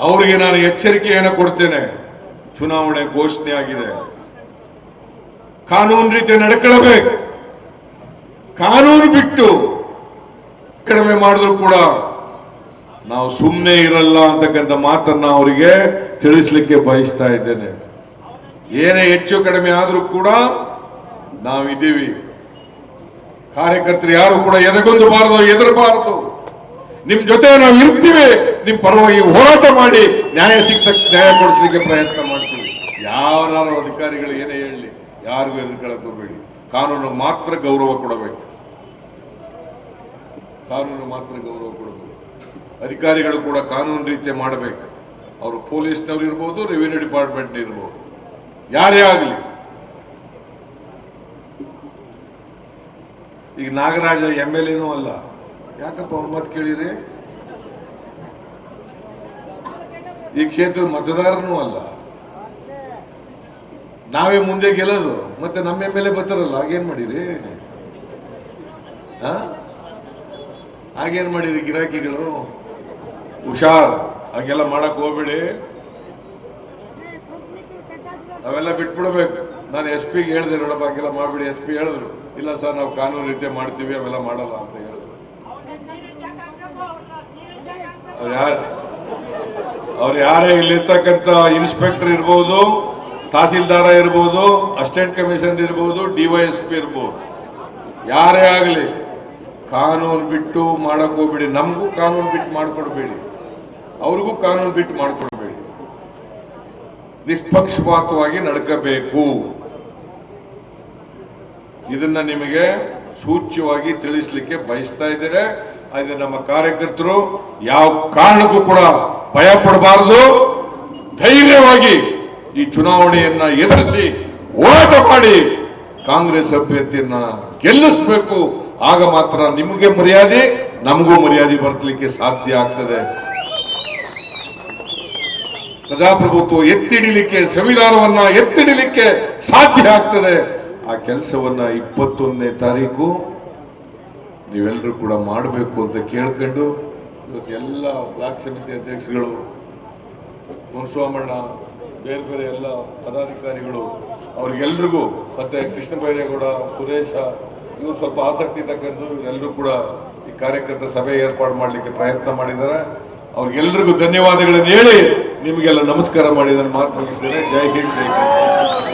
ಅವರಿಗೆ ನಾನು ಎಚ್ಚರಿಕೆಯನ್ನು ಕೊಡ್ತೇನೆ. ಚುನಾವಣೆ ಘೋಷಣೆ ಆಗಿದೆ, ಕಾನೂನು ರೀತಿ ನಡ್ಕೊಳ್ಬೇಕು. ಕಾನೂನು ಬಿಟ್ಟು ಕಡಿಮೆ ಮಾಡಿದ್ರು ಕೂಡ ನಾವು ಸುಮ್ಮನೆ ಇರಲ್ಲ ಅಂತಕ್ಕಂಥ ಮಾತನ್ನ ಅವರಿಗೆ ತಿಳಿಸ್ಲಿಕ್ಕೆ ಬಯಸ್ತಾ ಇದ್ದೇನೆ. ಏನೇ ಹೆಚ್ಚು ಕಡಿಮೆ ಆದರೂ ಕೂಡ ನಾವಿದ್ದೀವಿ. ಕಾರ್ಯಕರ್ತರು ಯಾರು ಕೂಡ ಎದೆಗುಂದಬಾರದು, ಹೆದರಬಾರದು. ನಿಮ್ ಜೊತೆ ನಾವು ಇರ್ತೀವಿ, ನಿಮ್ ಪರವಾಗಿ ಹೋರಾಟ ಮಾಡಿ ನ್ಯಾಯ ಕೊಡಿಸಲಿಕ್ಕೆ ಪ್ರಯತ್ನ ಮಾಡ್ತೀವಿ. ಯಾರು ಅಧಿಕಾರಿಗಳು ಏನೇ ಹೇಳಲಿ, ಯಾರಿಗೂ ಹೆದರ್ಕೊಳ್ಳಕ್ಕೆ ಹೋಗಬೇಡಿ. ಕಾನೂನು ಮಾತ್ರ ಗೌರವ ಕೊಡಬೇಕು, ಕಾನೂನು ಮಾತ್ರ ಗೌರವ ಕೊಡಬೇಕು. ಅಧಿಕಾರಿಗಳು ಕೂಡ ಕಾನೂನು ರೀತಿಯ ಮಾಡಬೇಕು. ಅವರು ಪೊಲೀಸ್ನವ್ರು ಇರ್ಬೋದು, ರೆವಿನ್ಯೂ ಡಿಪಾರ್ಟ್ಮೆಂಟ್ ಇರ್ಬೋದು, ಯಾರೇ ಆಗಲಿ. ಈಗ ನಾಗರಾಜ MLA ಅಲ್ಲ, ಯಾಕಪ್ಪ ಮತ್ ಕೇಳಿರಿ? ಈ ಕ್ಷೇತ್ರದ ಮತದಾರನೂ ಅಲ್ಲ, ನಾವೇ ಮುಂದೆ ಗೆಲ್ಲೋದು. ಮತ್ತೆ ನಮ್ಮ MLA ಬರ್ತಾರಲ್ಲ, ಹಾಗೇನ್ ಮಾಡಿರಿ? ಹಾಗೇನ್ ಮಾಡಿರಿ ಗಿರಾಕಿಗಳು? ಹುಷಾರ್, ಹಾಗೆಲ್ಲ ಮಾಡಕ್ ಹೋಗ್ಬೇಡಿ. ಅವೆಲ್ಲ ಬಿಟ್ಬಿಡ್ಬೇಕು. ನಾನು ಎಸ್ ಪಿಗೆ ಹೇಳಿದೆ, ನೋಡಪ್ಪ ಹಾಗೆಲ್ಲ ಮಾಡ್ಬಿಡಿ. ಎಸ್ ಪಿ ಹೇಳಿದ್ರು, ಇಲ್ಲ ಸರ್ ನಾವು ಕಾನೂನು ರೀತಿ ಮಾಡ್ತೀವಿ, ಅವೆಲ್ಲ ಮಾಡಲ್ಲ ಅಂತ ಹೇಳಿದ್ರು. ಅವ್ರು ಯಾರೇ ಇಲ್ಲಿರ್ತಕ್ಕಂಥ ಇನ್ಸ್ಪೆಕ್ಟರ್ ಇರ್ಬೋದು, ತಹಸೀಲ್ದಾರ ಇರ್ಬೋದು, ಅಸಿಸ್ಟೆಂಟ್ ಕಮಿಷನರ್ ಇರ್ಬೋದು, ಡಿವೈಎಸ್ಪಿ ಇರ್ಬೋದು, ಯಾರೇ ಆಗಲಿ ಕಾನೂನು ಬಿಟ್ಟು ಮಾಡಕ್ ಹೋಗ್ಬೇಡಿ. ನಮಗೂ ಕಾನೂನು ಬಿಟ್ಟು ಮಾಡ್ಕೊಡ್ಬೇಡಿ, ಅವ್ರಿಗೂ ಕಾನೂನು ಬಿಟ್ಟು ಮಾಡ್ಕೊಡ್ಬೇಡಿ. ನಿಷ್ಪಕ್ಷಪಾತವಾಗಿ ನಡ್ಕಬೇಕು. ಇದನ್ನ ನಿಮಗೆ ಸೂಚ್ಯವಾಗಿ ತಿಳಿಸ್ಲಿಕ್ಕೆ ಬಯಸ್ತಾ ಇದ್ದೇನೆ. ಆದರೆ ನಮ್ಮ ಕಾರ್ಯಕರ್ತರು ಯಾವ ಕಾರಣಕ್ಕೂ ಕೂಡ ಭಯ ಪಡಬಾರದು. ಧೈರ್ಯವಾಗಿ ಈ ಚುನಾವಣೆಯನ್ನ ಎದುರಿಸಿ ಹೋರಾಟ ಮಾಡಿ ಕಾಂಗ್ರೆಸ್ ಅಭ್ಯರ್ಥಿಯನ್ನ ಗೆಲ್ಲಿಸಬೇಕು. ಆಗ ಮಾತ್ರ ನಿಮಗೆ ಮರ್ಯಾದೆ, ನಮಗೂ ಮರ್ಯಾದೆ ಬರಲಿಕ್ಕೆ ಸಾಧ್ಯ ಆಗ್ತದೆ. ಪ್ರಜಾಪ್ರಭುತ್ವ ಎತ್ತಿಡಿಲಿಕ್ಕೆ, ಸಂವಿಧಾನವನ್ನ ಎತ್ತಿಡಿಲಿಕ್ಕೆ ಸಾಧ್ಯ ಆಗ್ತದೆ. ಆ ಕೆಲಸವನ್ನ 21ನೇ ತಾರೀಕು ನೀವೆಲ್ಲರೂ ಕೂಡ ಮಾಡಬೇಕು ಅಂತ ಕೇಳ್ಕೊಂಡು, ಇವತ್ತು ಎಲ್ಲ ಬ್ಲಾಕ್ ಸಮಿತಿ ಅಧ್ಯಕ್ಷಗಳು, ಮುನ್ಸ್ವಾಮಣ್ಣ, ಬೇರೆ ಬೇರೆ ಎಲ್ಲ ಪದಾಧಿಕಾರಿಗಳು, ಅವ್ರಿಗೆಲ್ರಿಗೂ, ಮತ್ತೆ ಕೃಷ್ಣ ಬೈರೇಗೌಡ, ಸುರೇಶ, ಇವರು ಸ್ವಲ್ಪ ಆಸಕ್ತಿ ತಕ್ಕಂಡು ಇವರೆಲ್ಲರೂ ಕೂಡ ಈ ಕಾರ್ಯಕರ್ತರ ಸಭೆ ಏರ್ಪಾಡು ಮಾಡಲಿಕ್ಕೆ ಪ್ರಯತ್ನ ಮಾಡಿದ್ದಾರೆ. ಅವ್ರಿಗೆಲ್ರಿಗೂ ಧನ್ಯವಾದಗಳನ್ನು ಹೇಳಿ ನಿಮಗೆಲ್ಲ ನಮಸ್ಕಾರ ಮಾಡಿ ನಾನು ಮಾತು ಮುಗಿಸ್ತೇನೆ. ಜೈ ಹಿಂದ್, ಜೈ ಹಿಂದ್.